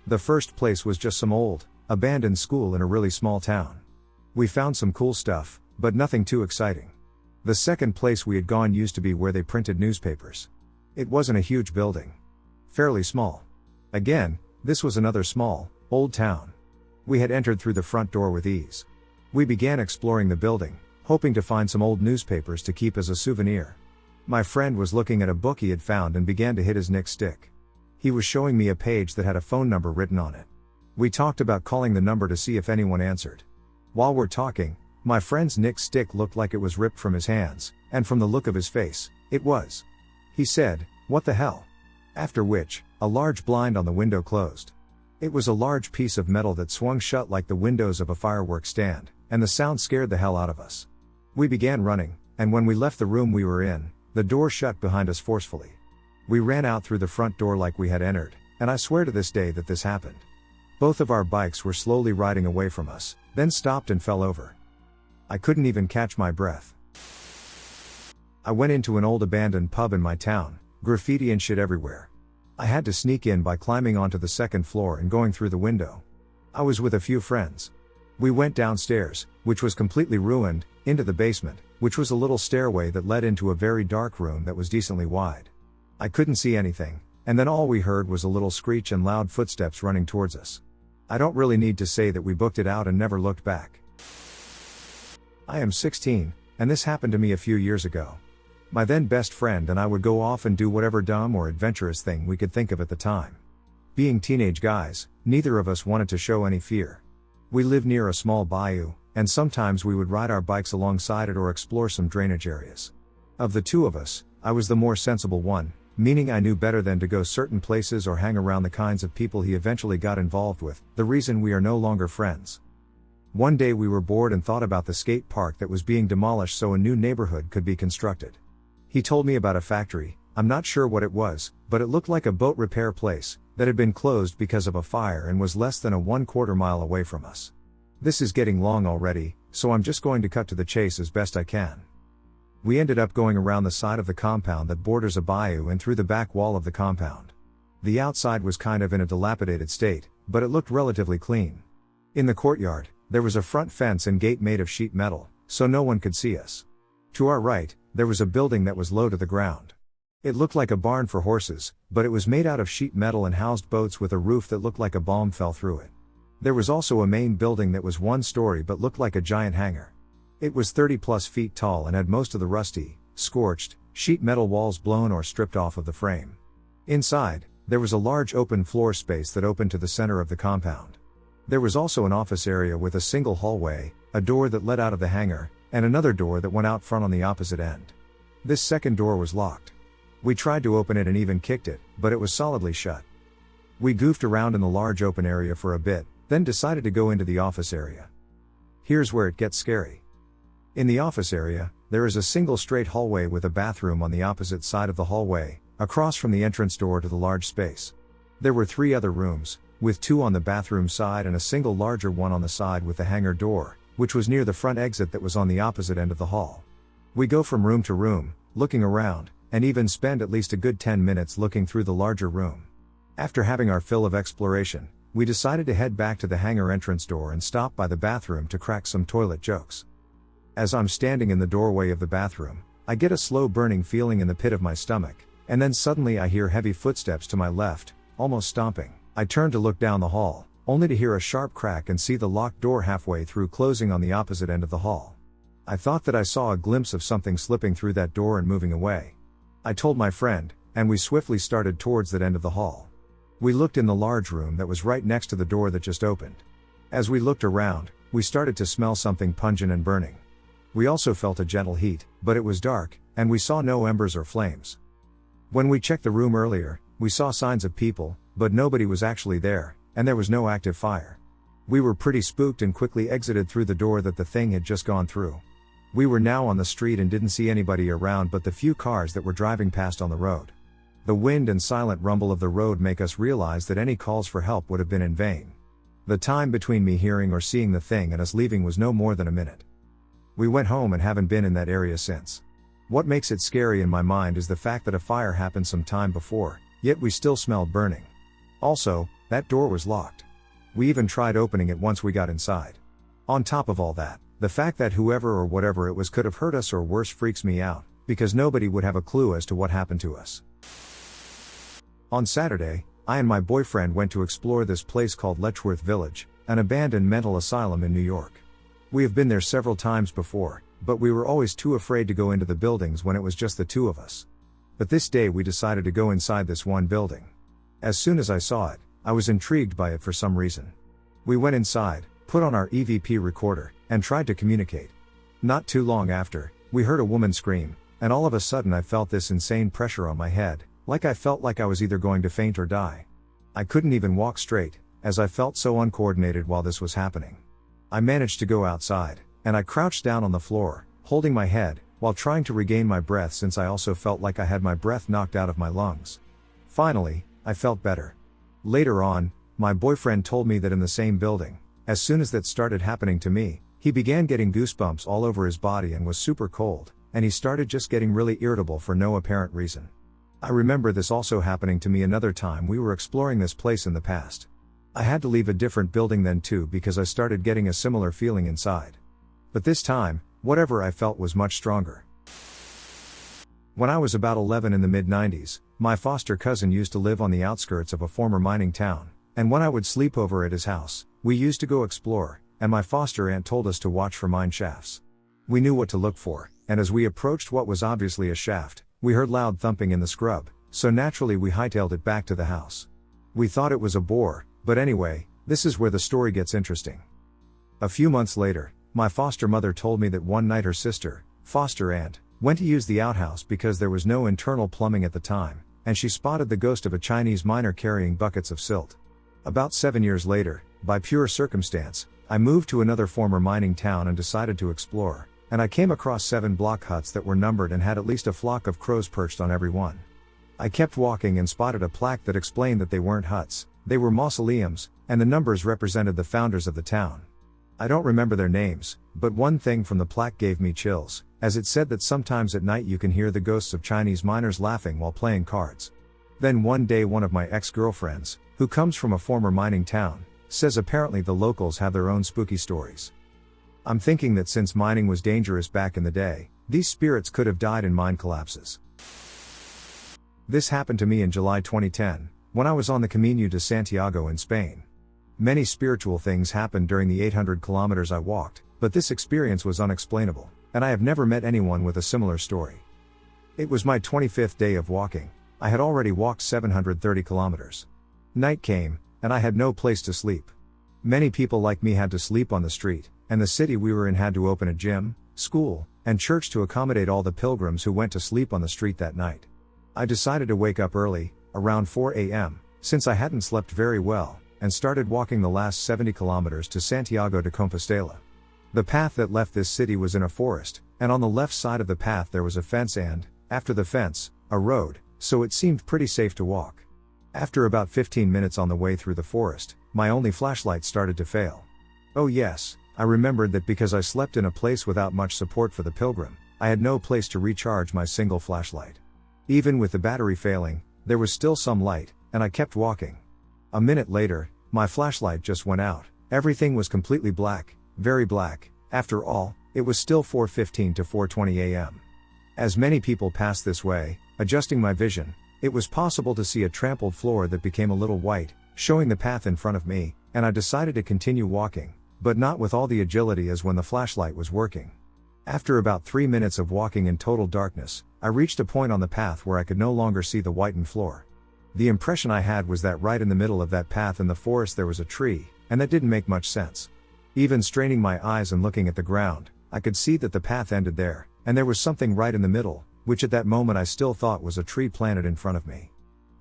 The first place was just some old, abandoned school in a really small town. We found some cool stuff, but nothing too exciting. The second place we had gone used to be where they printed newspapers. It wasn't a huge building. Fairly small. Again, this was another small, old town. We had entered through the front door with ease. We began exploring the building, hoping to find some old newspapers to keep as a souvenir. My friend was looking at a book he had found and began to hit his Nick stick. He was showing me a page that had a phone number written on it. We talked about calling the number to see if anyone answered. While we're talking, my friend's Nick stick looked like it was ripped from his hands, and from the look of his face, it was. He said, "What the hell?" After which, a large blind on the window closed. It was a large piece of metal that swung shut like the windows of a fireworks stand, and the sound scared the hell out of us. We began running, and when we left the room we were in, the door shut behind us forcefully. We ran out through the front door like we had entered, and I swear to this day that this happened. Both of our bikes were slowly riding away from us, then stopped and fell over. I couldn't even catch my breath. I went into an old abandoned pub in my town, graffiti and shit everywhere. I had to sneak in by climbing onto the second floor and going through the window. I was with a few friends. We went downstairs, which was completely ruined, into the basement, which was a little stairway that led into a very dark room that was decently wide. I couldn't see anything, and then all we heard was a little screech and loud footsteps running towards us. I don't really need to say that we booked it out and never looked back. I am 16, and this happened to me a few years ago. My then best friend and I would go off and do whatever dumb or adventurous thing we could think of at the time. Being teenage guys, neither of us wanted to show any fear. We lived near a small bayou, and sometimes we would ride our bikes alongside it or explore some drainage areas. Of the two of us, I was the more sensible one, meaning I knew better than to go certain places or hang around the kinds of people he eventually got involved with, the reason we are no longer friends. One day we were bored and thought about the skate park that was being demolished so a new neighborhood could be constructed. He told me about a factory, I'm not sure what it was, but it looked like a boat repair place, that had been closed because of a fire and was less than a 1/4 mile away from us. This is getting long already, so I'm just going to cut to the chase as best I can. We ended up going around the side of the compound that borders a bayou and through the back wall of the compound. The outside was kind of in a dilapidated state, but it looked relatively clean. In the courtyard, there was a front fence and gate made of sheet metal, so no one could see us. To our right, there was a building that was low to the ground. It looked like a barn for horses, but it was made out of sheet metal and housed boats with a roof that looked like a bomb fell through it. There was also a main building that was 1 story but looked like a giant hangar. It was 30+ feet tall and had most of the rusty, scorched, sheet metal walls blown or stripped off of the frame. Inside, there was a large open floor space that opened to the center of the compound. There was also an office area with a single hallway, a door that led out of the hangar, and another door that went out front on the opposite end. This second door was locked. We tried to open it and even kicked it, but it was solidly shut. We goofed around in the large open area for a bit, then decided to go into the office area. Here's where it gets scary. In the office area, there is a single straight hallway with a bathroom on the opposite side of the hallway, across from the entrance door to the large space. There were 3 other rooms, with 2 on the bathroom side and a single larger one on the side with the hangar door, which was near the front exit that was on the opposite end of the hall. We go from room to room, looking around, and even spend at least a good 10 minutes looking through the larger room. After having our fill of exploration, we decided to head back to the hangar entrance door and stop by the bathroom to crack some toilet jokes. As I'm standing in the doorway of the bathroom, I get a slow burning feeling in the pit of my stomach, and then suddenly I hear heavy footsteps to my left, almost stomping. I turn to look down the hall, only to hear a sharp crack and see the locked door halfway through closing on the opposite end of the hall. I thought that I saw a glimpse of something slipping through that door and moving away. I told my friend, and we swiftly started towards that end of the hall. We looked in the large room that was right next to the door that just opened. As we looked around, we started to smell something pungent and burning. We also felt a gentle heat, but it was dark, and we saw no embers or flames. When we checked the room earlier, we saw signs of people, but nobody was actually there, and there was no active fire. We were pretty spooked and quickly exited through the door that the thing had just gone through. We were now on the street and didn't see anybody around but the few cars that were driving past on the road. The wind and silent rumble of the road make us realize that any calls for help would have been in vain. The time between me hearing or seeing the thing and us leaving was no more than a minute. We went home and haven't been in that area since. What makes it scary in my mind is the fact that a fire happened some time before, yet we still smelled burning. Also, that door was locked. We even tried opening it once we got inside. On top of all that, the fact that whoever or whatever it was could have hurt us or worse freaks me out, because nobody would have a clue as to what happened to us. On Saturday, I and my boyfriend went to explore this place called Lechworth Village, an abandoned mental asylum in New York. We have been there several times before, but we were always too afraid to go into the buildings when it was just the two of us. But this day we decided to go inside this one building. As soon as I saw it, I was intrigued by it for some reason. We went inside, put on our EVP recorder, and tried to communicate. Not too long after, we heard a woman scream, and all of a sudden I felt this insane pressure on my head, like I felt like I was either going to faint or die. I couldn't even walk straight, as I felt so uncoordinated while this was happening. I managed to go outside, and I crouched down on the floor, holding my head, while trying to regain my breath since I also felt like I had my breath knocked out of my lungs. Finally, I felt better. Later on, my boyfriend told me that in the same building, as soon as that started happening to me, he began getting goosebumps all over his body and was super cold, and he started just getting really irritable for no apparent reason. I remember this also happening to me another time we were exploring this place in the past. I had to leave a different building then too because I started getting a similar feeling inside. But this time, whatever I felt was much stronger. When I was about 11 in the mid-90s, my foster cousin used to live on the outskirts of a former mining town, and when I would sleep over at his house, we used to go explore, and my foster aunt told us to watch for mine shafts. We knew what to look for, and as we approached what was obviously a shaft, we heard loud thumping in the scrub, so naturally we hightailed it back to the house. We thought it was a bore, but anyway, this is where the story gets interesting. A few months later, my foster mother told me that one night her sister, foster aunt, went to use the outhouse because there was no internal plumbing at the time, and she spotted the ghost of a Chinese miner carrying buckets of silt. About 7 years later, by pure circumstance, I moved to another former mining town and decided to explore, and I came across 7 block huts that were numbered and had at least a flock of crows perched on every one. I kept walking and spotted a plaque that explained that they weren't huts, they were mausoleums, and the numbers represented the founders of the town. I don't remember their names, but one thing from the plaque gave me chills, as it said that sometimes at night you can hear the ghosts of Chinese miners laughing while playing cards. Then one day one of my ex-girlfriends, who comes from a former mining town, says apparently the locals have their own spooky stories. I'm thinking that since mining was dangerous back in the day, these spirits could have died in mine collapses. This happened to me in July 2010, when I was on the Camino de Santiago in Spain. Many spiritual things happened during the 800 kilometers I walked, but this experience was unexplainable, and I have never met anyone with a similar story. It was my 25th day of walking. I had already walked 730 kilometers. Night came, and I had no place to sleep. Many people like me had to sleep on the street, and the city we were in had to open a gym, school, and church to accommodate all the pilgrims who went to sleep on the street that night. I decided to wake up early, around 4 a.m., since I hadn't slept very well, and started walking the last 70 kilometers to Santiago de Compostela. The path that left this city was in a forest, and on the left side of the path there was a fence and, after the fence, a road, so it seemed pretty safe to walk. After about 15 minutes on the way through the forest, my only flashlight started to fail. Oh yes, I remembered that because I slept in a place without much support for the pilgrim, I had no place to recharge my single flashlight. Even with the battery failing, there was still some light, and I kept walking. A minute later, my flashlight just went out. Everything was completely black, very black. After all, it was still 4:15 to 4:20 a.m. As many people passed this way, adjusting my vision, it was possible to see a trampled floor that became a little white, showing the path in front of me, and I decided to continue walking, but not with all the agility as when the flashlight was working. After about 3 minutes of walking in total darkness, I reached a point on the path where I could no longer see the whitened floor. The impression I had was that right in the middle of that path in the forest there was a tree, and that didn't make much sense. Even straining my eyes and looking at the ground, I could see that the path ended there, and there was something right in the middle, which at that moment I still thought was a tree planted in front of me.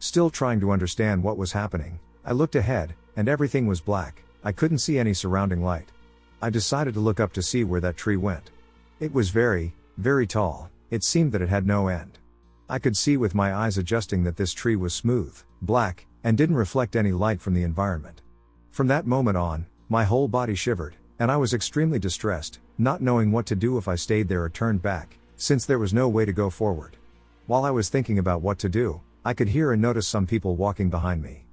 Still trying to understand what was happening, I looked ahead, and everything was black. I couldn't see any surrounding light. I decided to look up to see where that tree went. It was very, very tall. It seemed that it had no end. I could see with my eyes adjusting that this tree was smooth, black, and didn't reflect any light from the environment. From that moment on, my whole body shivered, and I was extremely distressed, not knowing what to do if I stayed there or turned back, since there was no way to go forward. While I was thinking about what to do, I could hear and notice some people walking behind me.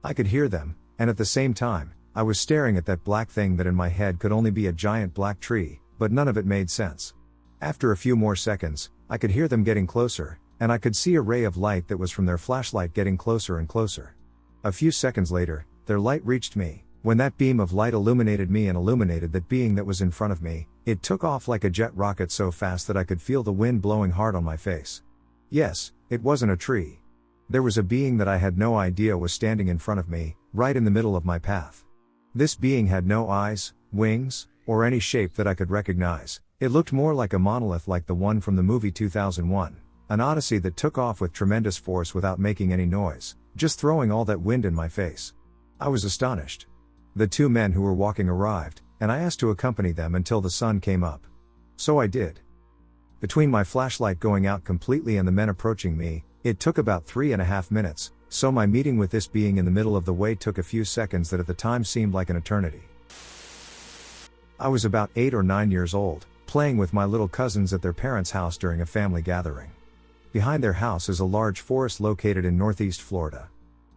I could hear them, and at the same time, I was staring at that black thing that in my head could only be a giant black tree, but none of it made sense. After a few more seconds, I could hear them getting closer, and I could see a ray of light that was from their flashlight getting closer and closer. A few seconds later, their light reached me, When that beam of light illuminated me and illuminated that being that was in front of me, it took off like a jet rocket so fast that I could feel the wind blowing hard on my face. Yes, it wasn't a tree. There was a being that I had no idea was standing in front of me, right in the middle of my path. This being had no eyes, wings, or any shape that I could recognize. It looked more like a monolith like the one from the movie 2001, an odyssey that took off with tremendous force without making any noise, just throwing all that wind in my face. I was astonished. The two men who were walking arrived, and I asked to accompany them until the sun came up. So I did. Between my flashlight going out completely and the men approaching me, it took about 3.5 minutes, so my meeting with this being in the middle of the way took a few seconds that at the time seemed like an eternity. I was about 8 or 9 years old, playing with my little cousins at their parents' house during a family gathering. Behind their house is a large forest located in northeast Florida.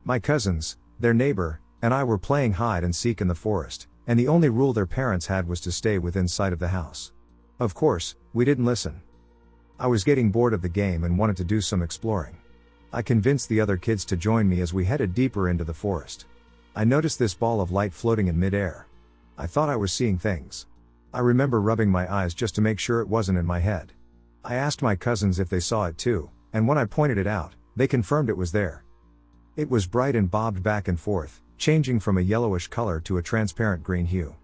My cousins, their neighbor, and I were playing hide and seek in the forest, and the only rule their parents had was to stay within sight of the house. Of course, we didn't listen. I was getting bored of the game and wanted to do some exploring. I convinced the other kids to join me as we headed deeper into the forest. I noticed this ball of light floating in midair. I thought I was seeing things. I remember rubbing my eyes just to make sure it wasn't in my head. I asked my cousins if they saw it too, and when I pointed it out, they confirmed it was there. It was bright and bobbed back and forth, changing from a yellowish color to a transparent green hue.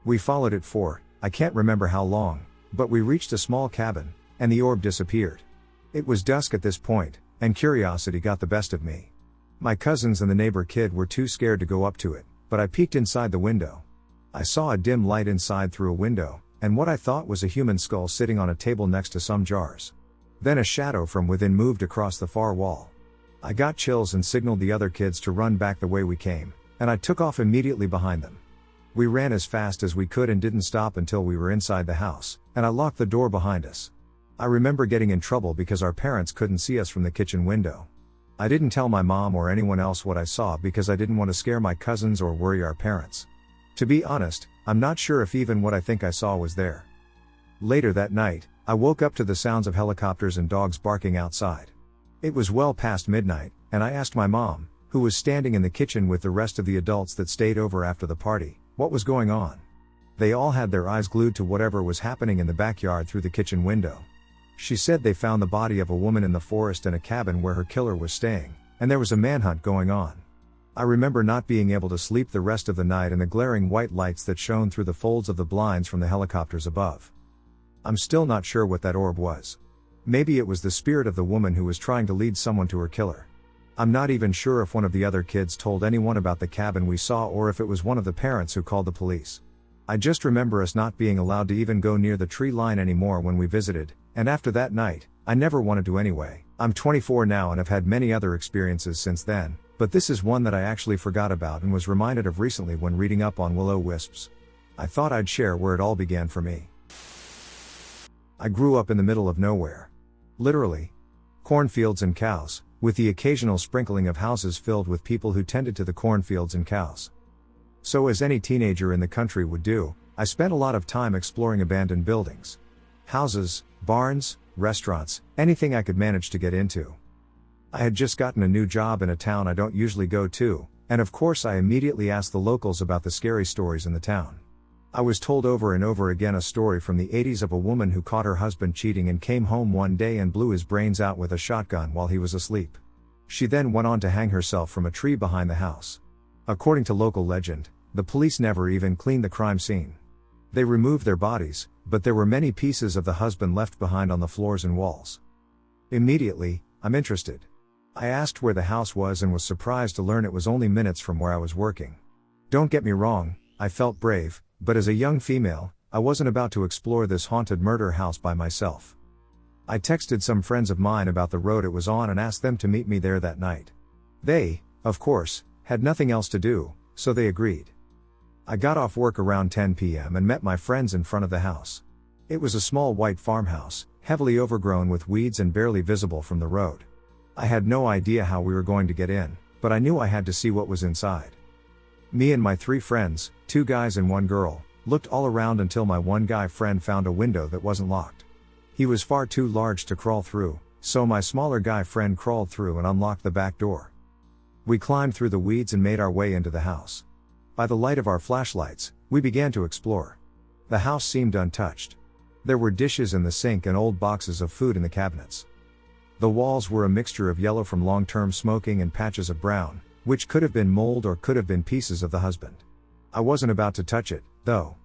We followed it for, I can't remember how long, but we reached a small cabin, and the orb disappeared. It was dusk at this point, and curiosity got the best of me. My cousins and the neighbor kid were too scared to go up to it, but I peeked inside the window. I saw a dim light inside through a window, and what I thought was a human skull sitting on a table next to some jars. Then a shadow from within moved across the far wall. I got chills and signaled the other kids to run back the way we came, and I took off immediately behind them. We ran as fast as we could and didn't stop until we were inside the house, and I locked the door behind us. I remember getting in trouble because our parents couldn't see us from the kitchen window. I didn't tell my mom or anyone else what I saw because I didn't want to scare my cousins or worry our parents. To be honest, I'm not sure if even what I think I saw was there. Later that night, I woke up to the sounds of helicopters and dogs barking outside. It was well past midnight, and I asked my mom, who was standing in the kitchen with the rest of the adults that stayed over after the party, what was going on. They all had their eyes glued to whatever was happening in the backyard through the kitchen window. She said they found the body of a woman in the forest in a cabin where her killer was staying, and there was a manhunt going on. I remember not being able to sleep the rest of the night in the glaring white lights that shone through the folds of the blinds from the helicopters above. I'm still not sure what that orb was. Maybe it was the spirit of the woman who was trying to lead someone to her killer. I'm not even sure if one of the other kids told anyone about the cabin we saw or if it was one of the parents who called the police. I just remember us not being allowed to even go near the tree line anymore when we visited, and after that night, I never wanted to anyway. I'm 24 now and have had many other experiences since then, but this is one that I actually forgot about and was reminded of recently when reading up on will-o-wisps. I thought I'd share where it all began for me. I grew up in the middle of nowhere. Literally. Cornfields and cows, with the occasional sprinkling of houses filled with people who tended to the cornfields and cows. So as any teenager in the country would do, I spent a lot of time exploring abandoned buildings. Houses, barns, restaurants, anything I could manage to get into. I had just gotten a new job in a town I don't usually go to, and of course I immediately asked the locals about the scary stories in the town. I was told over and over again a story from the 80s of a woman who caught her husband cheating and came home one day and blew his brains out with a shotgun while he was asleep. She then went on to hang herself from a tree behind the house. According to local legend, the police never even cleaned the crime scene. They removed their bodies, but there were many pieces of the husband left behind on the floors and walls. Immediately, I'm interested. I asked where the house was and was surprised to learn it was only minutes from where I was working. Don't get me wrong, I felt brave, but as a young female, I wasn't about to explore this haunted murder house by myself. I texted some friends of mine about the road it was on and asked them to meet me there that night. They, of course, had nothing else to do, so they agreed. I got off work around 10 p.m. and met my friends in front of the house. It was a small white farmhouse, heavily overgrown with weeds and barely visible from the road. I had no idea how we were going to get in, but I knew I had to see what was inside. Me and my 3 friends, 2 guys and 1 girl, looked all around until my one guy friend found a window that wasn't locked. He was far too large to crawl through, so my smaller guy friend crawled through and unlocked the back door. We climbed through the weeds and made our way into the house. By the light of our flashlights, we began to explore. The house seemed untouched. There were dishes in the sink and old boxes of food in the cabinets. The walls were a mixture of yellow from long-term smoking and patches of brown, which could have been mold or could have been pieces of the husband. I wasn't about to touch it, though.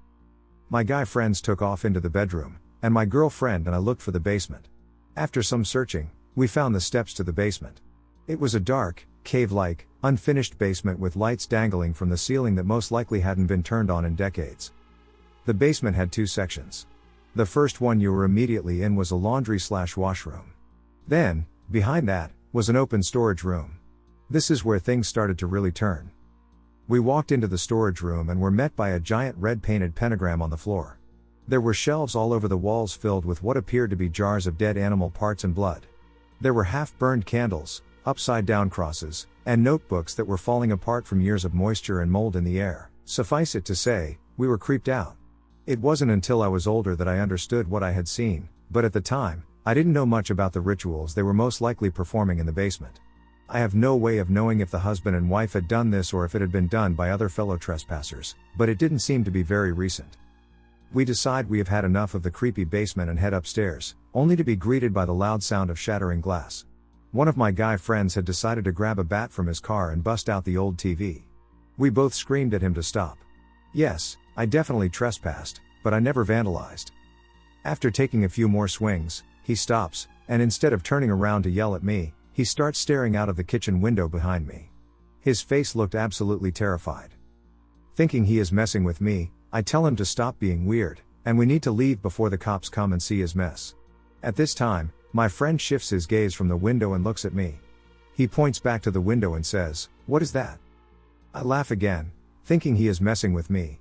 My guy friends took off into the bedroom, and my girlfriend and I looked for the basement. After some searching, we found the steps to the basement. It was a dark, cave-like, unfinished basement with lights dangling from the ceiling that most likely hadn't been turned on in decades. The basement had 2 sections. The first one you were immediately in was a laundry/washroom. Then, behind that, was an open storage room. This is where things started to really turn. We walked into the storage room and were met by a giant red painted pentagram on the floor. There were shelves all over the walls filled with what appeared to be jars of dead animal parts and blood. There were half-burned candles, upside-down crosses, and notebooks that were falling apart from years of moisture and mold in the air. Suffice it to say, we were creeped out. It wasn't until I was older that I understood what I had seen, but at the time, I didn't know much about the rituals they were most likely performing in the basement. I have no way of knowing if the husband and wife had done this or if it had been done by other fellow trespassers, but it didn't seem to be very recent. We decide we have had enough of the creepy basement and head upstairs, only to be greeted by the loud sound of shattering glass. One of my guy friends had decided to grab a bat from his car and bust out the old TV. We both screamed at him to stop. Yes, I definitely trespassed, but I never vandalized. After taking a few more swings, he stops, and instead of turning around to yell at me, he starts staring out of the kitchen window behind me. His face looked absolutely terrified. Thinking he is messing with me, I tell him to stop being weird, and we need to leave before the cops come and see his mess. At this time, my friend shifts his gaze from the window and looks at me. He points back to the window and says, "What is that?" I laugh again, thinking he is messing with me.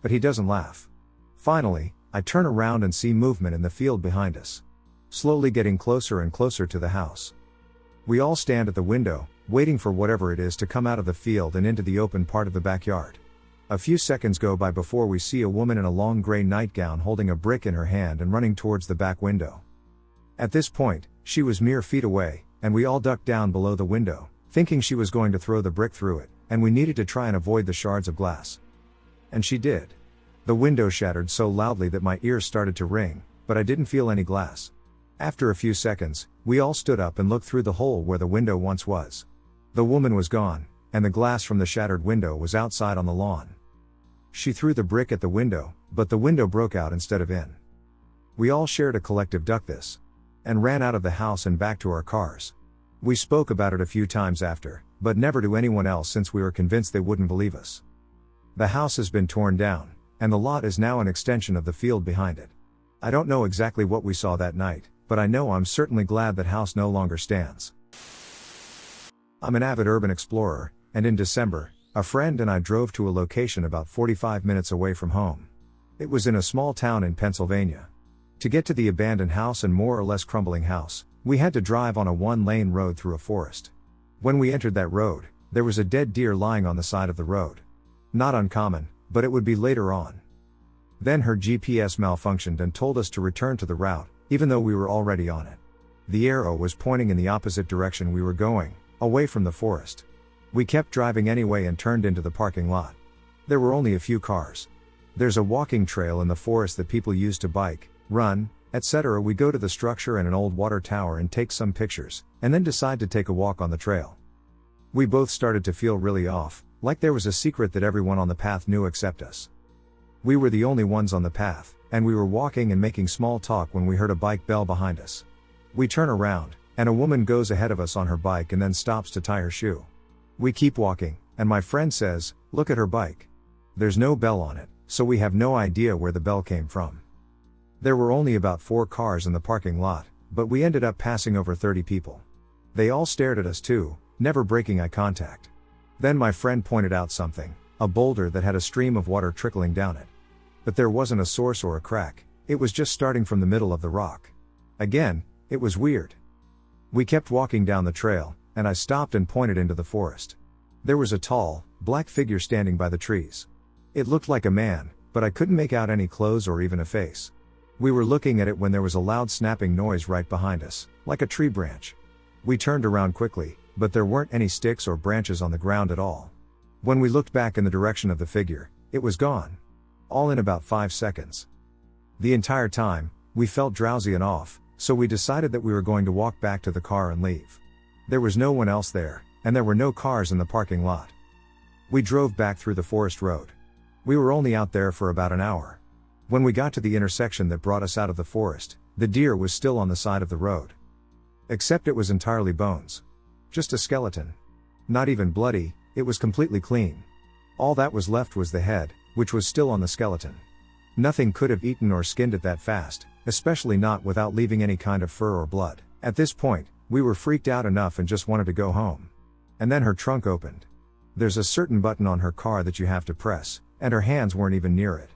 But he doesn't laugh. Finally, I turn around and see movement in the field behind us. Slowly getting closer and closer to the house. We all stand at the window, waiting for whatever it is to come out of the field and into the open part of the backyard. A few seconds go by before we see a woman in a long gray nightgown holding a brick in her hand and running towards the back window. At this point, she was mere feet away, and we all ducked down below the window, thinking she was going to throw the brick through it, and we needed to try and avoid the shards of glass. And she did. The window shattered so loudly that my ears started to ring, but I didn't feel any glass. After a few seconds, we all stood up and looked through the hole where the window once was. The woman was gone, and the glass from the shattered window was outside on the lawn. She threw the brick at the window, but the window broke out instead of in. We all shared a collective "duck this," and ran out of the house and back to our cars. We spoke about it a few times after, but never to anyone else since we were convinced they wouldn't believe us. The house has been torn down, and the lot is now an extension of the field behind it. I don't know exactly what we saw that night, but I know I'm certainly glad that house no longer stands. I'm an avid urban explorer, and in December, a friend and I drove to a location about 45 minutes away from home. It was in a small town in Pennsylvania. To get to the abandoned house and more or less crumbling house, we had to drive on a 1-lane road through a forest. When we entered that road, there was a dead deer lying on the side of the road. Not uncommon, but it would be later on. Then her GPS malfunctioned and told us to return to the route, even though we were already on it. The arrow was pointing in the opposite direction we were going, away from the forest. We kept driving anyway and turned into the parking lot. There were only a few cars. There's a walking trail in the forest that people use to bike, run, etc. We go to the structure and an old water tower and take some pictures, and then decide to take a walk on the trail. We both started to feel really off, like there was a secret that everyone on the path knew except us. We were the only ones on the path, and we were walking and making small talk when we heard a bike bell behind us. We turn around, and a woman goes ahead of us on her bike and then stops to tie her shoe. We keep walking, and my friend says, "Look at her bike. There's no bell on it, so we have no idea where the bell came from." There were only about 4 cars in the parking lot, but we ended up passing over 30 people. They all stared at us too, never breaking eye contact. Then my friend pointed out something, a boulder that had a stream of water trickling down it. But there wasn't a source or a crack, it was just starting from the middle of the rock. Again, it was weird. We kept walking down the trail, and I stopped and pointed into the forest. There was a tall, black figure standing by the trees. It looked like a man, but I couldn't make out any clothes or even a face. We were looking at it when there was a loud snapping noise right behind us, like a tree branch. We turned around quickly, but there weren't any sticks or branches on the ground at all. When we looked back in the direction of the figure, it was gone. All in about 5 seconds. The entire time, we felt drowsy and off, so we decided that we were going to walk back to the car and leave. There was no one else there, and there were no cars in the parking lot. We drove back through the forest road. We were only out there for about an hour. When we got to the intersection that brought us out of the forest, the deer was still on the side of the road. Except it was entirely bones. Just a skeleton. Not even bloody, it was completely clean. All that was left was the head, which was still on the skeleton. Nothing could have eaten or skinned it that fast, especially not without leaving any kind of fur or blood. At this point, we were freaked out enough and just wanted to go home. And then her trunk opened. There's a certain button on her car that you have to press, and her hands weren't even near it.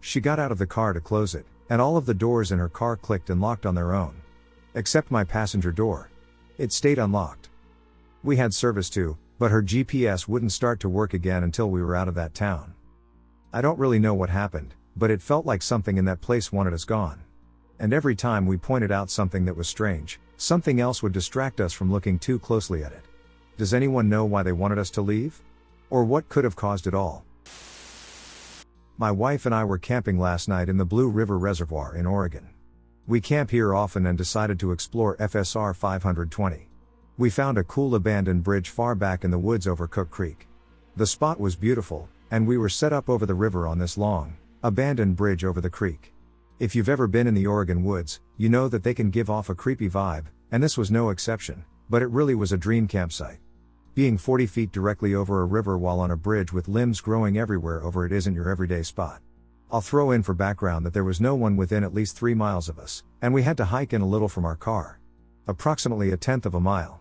She got out of the car to close it, and all of the doors in her car clicked and locked on their own. Except my passenger door. It stayed unlocked. We had service too, but her GPS wouldn't start to work again until we were out of that town. I don't really know what happened, but it felt like something in that place wanted us gone. And every time we pointed out something that was strange, something else would distract us from looking too closely at it. Does anyone know why they wanted us to leave? Or what could have caused it all? My wife and I were camping last night in the Blue River Reservoir in Oregon. We camp here often and decided to explore FSR 520. We found a cool abandoned bridge far back in the woods over Cook Creek. The spot was beautiful, and we were set up over the river on this long, abandoned bridge over the creek. If you've ever been in the Oregon woods, you know that they can give off a creepy vibe, and this was no exception, but it really was a dream campsite. Being 40 feet directly over a river while on a bridge with limbs growing everywhere over it isn't your everyday spot. I'll throw in for background that there was no one within at least 3 miles of us, and we had to hike in a little from our car. Approximately 1/10 of a mile.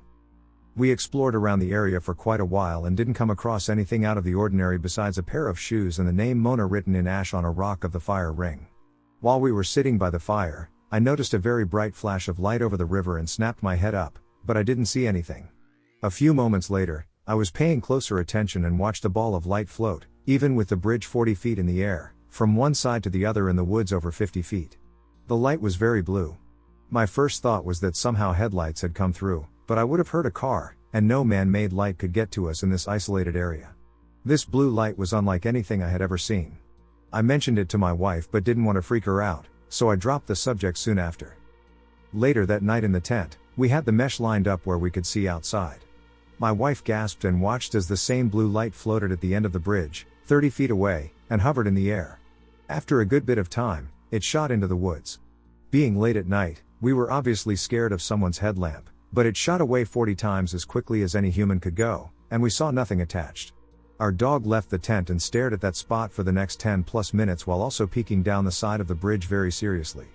We explored around the area for quite a while and didn't come across anything out of the ordinary besides a pair of shoes and the name Mona written in ash on a rock of the fire ring. While we were sitting by the fire, I noticed a very bright flash of light over the river and snapped my head up, but I didn't see anything. A few moments later, I was paying closer attention and watched a ball of light float, even with the bridge 40 feet in the air, from one side to the other in the woods over 50 feet. The light was very blue. My first thought was that somehow headlights had come through, but I would have heard a car, and no man-made light could get to us in this isolated area. This blue light was unlike anything I had ever seen. I mentioned it to my wife but didn't want to freak her out, so I dropped the subject soon after. Later that night in the tent, we had the mesh lined up where we could see outside. My wife gasped and watched as the same blue light floated at the end of the bridge, 30 feet away, and hovered in the air. After a good bit of time, it shot into the woods. Being late at night, we were obviously scared of someone's headlamp, but it shot away 40 times as quickly as any human could go, and we saw nothing attached. Our dog left the tent and stared at that spot for the next 10+ minutes while also peeking down the side of the bridge very seriously.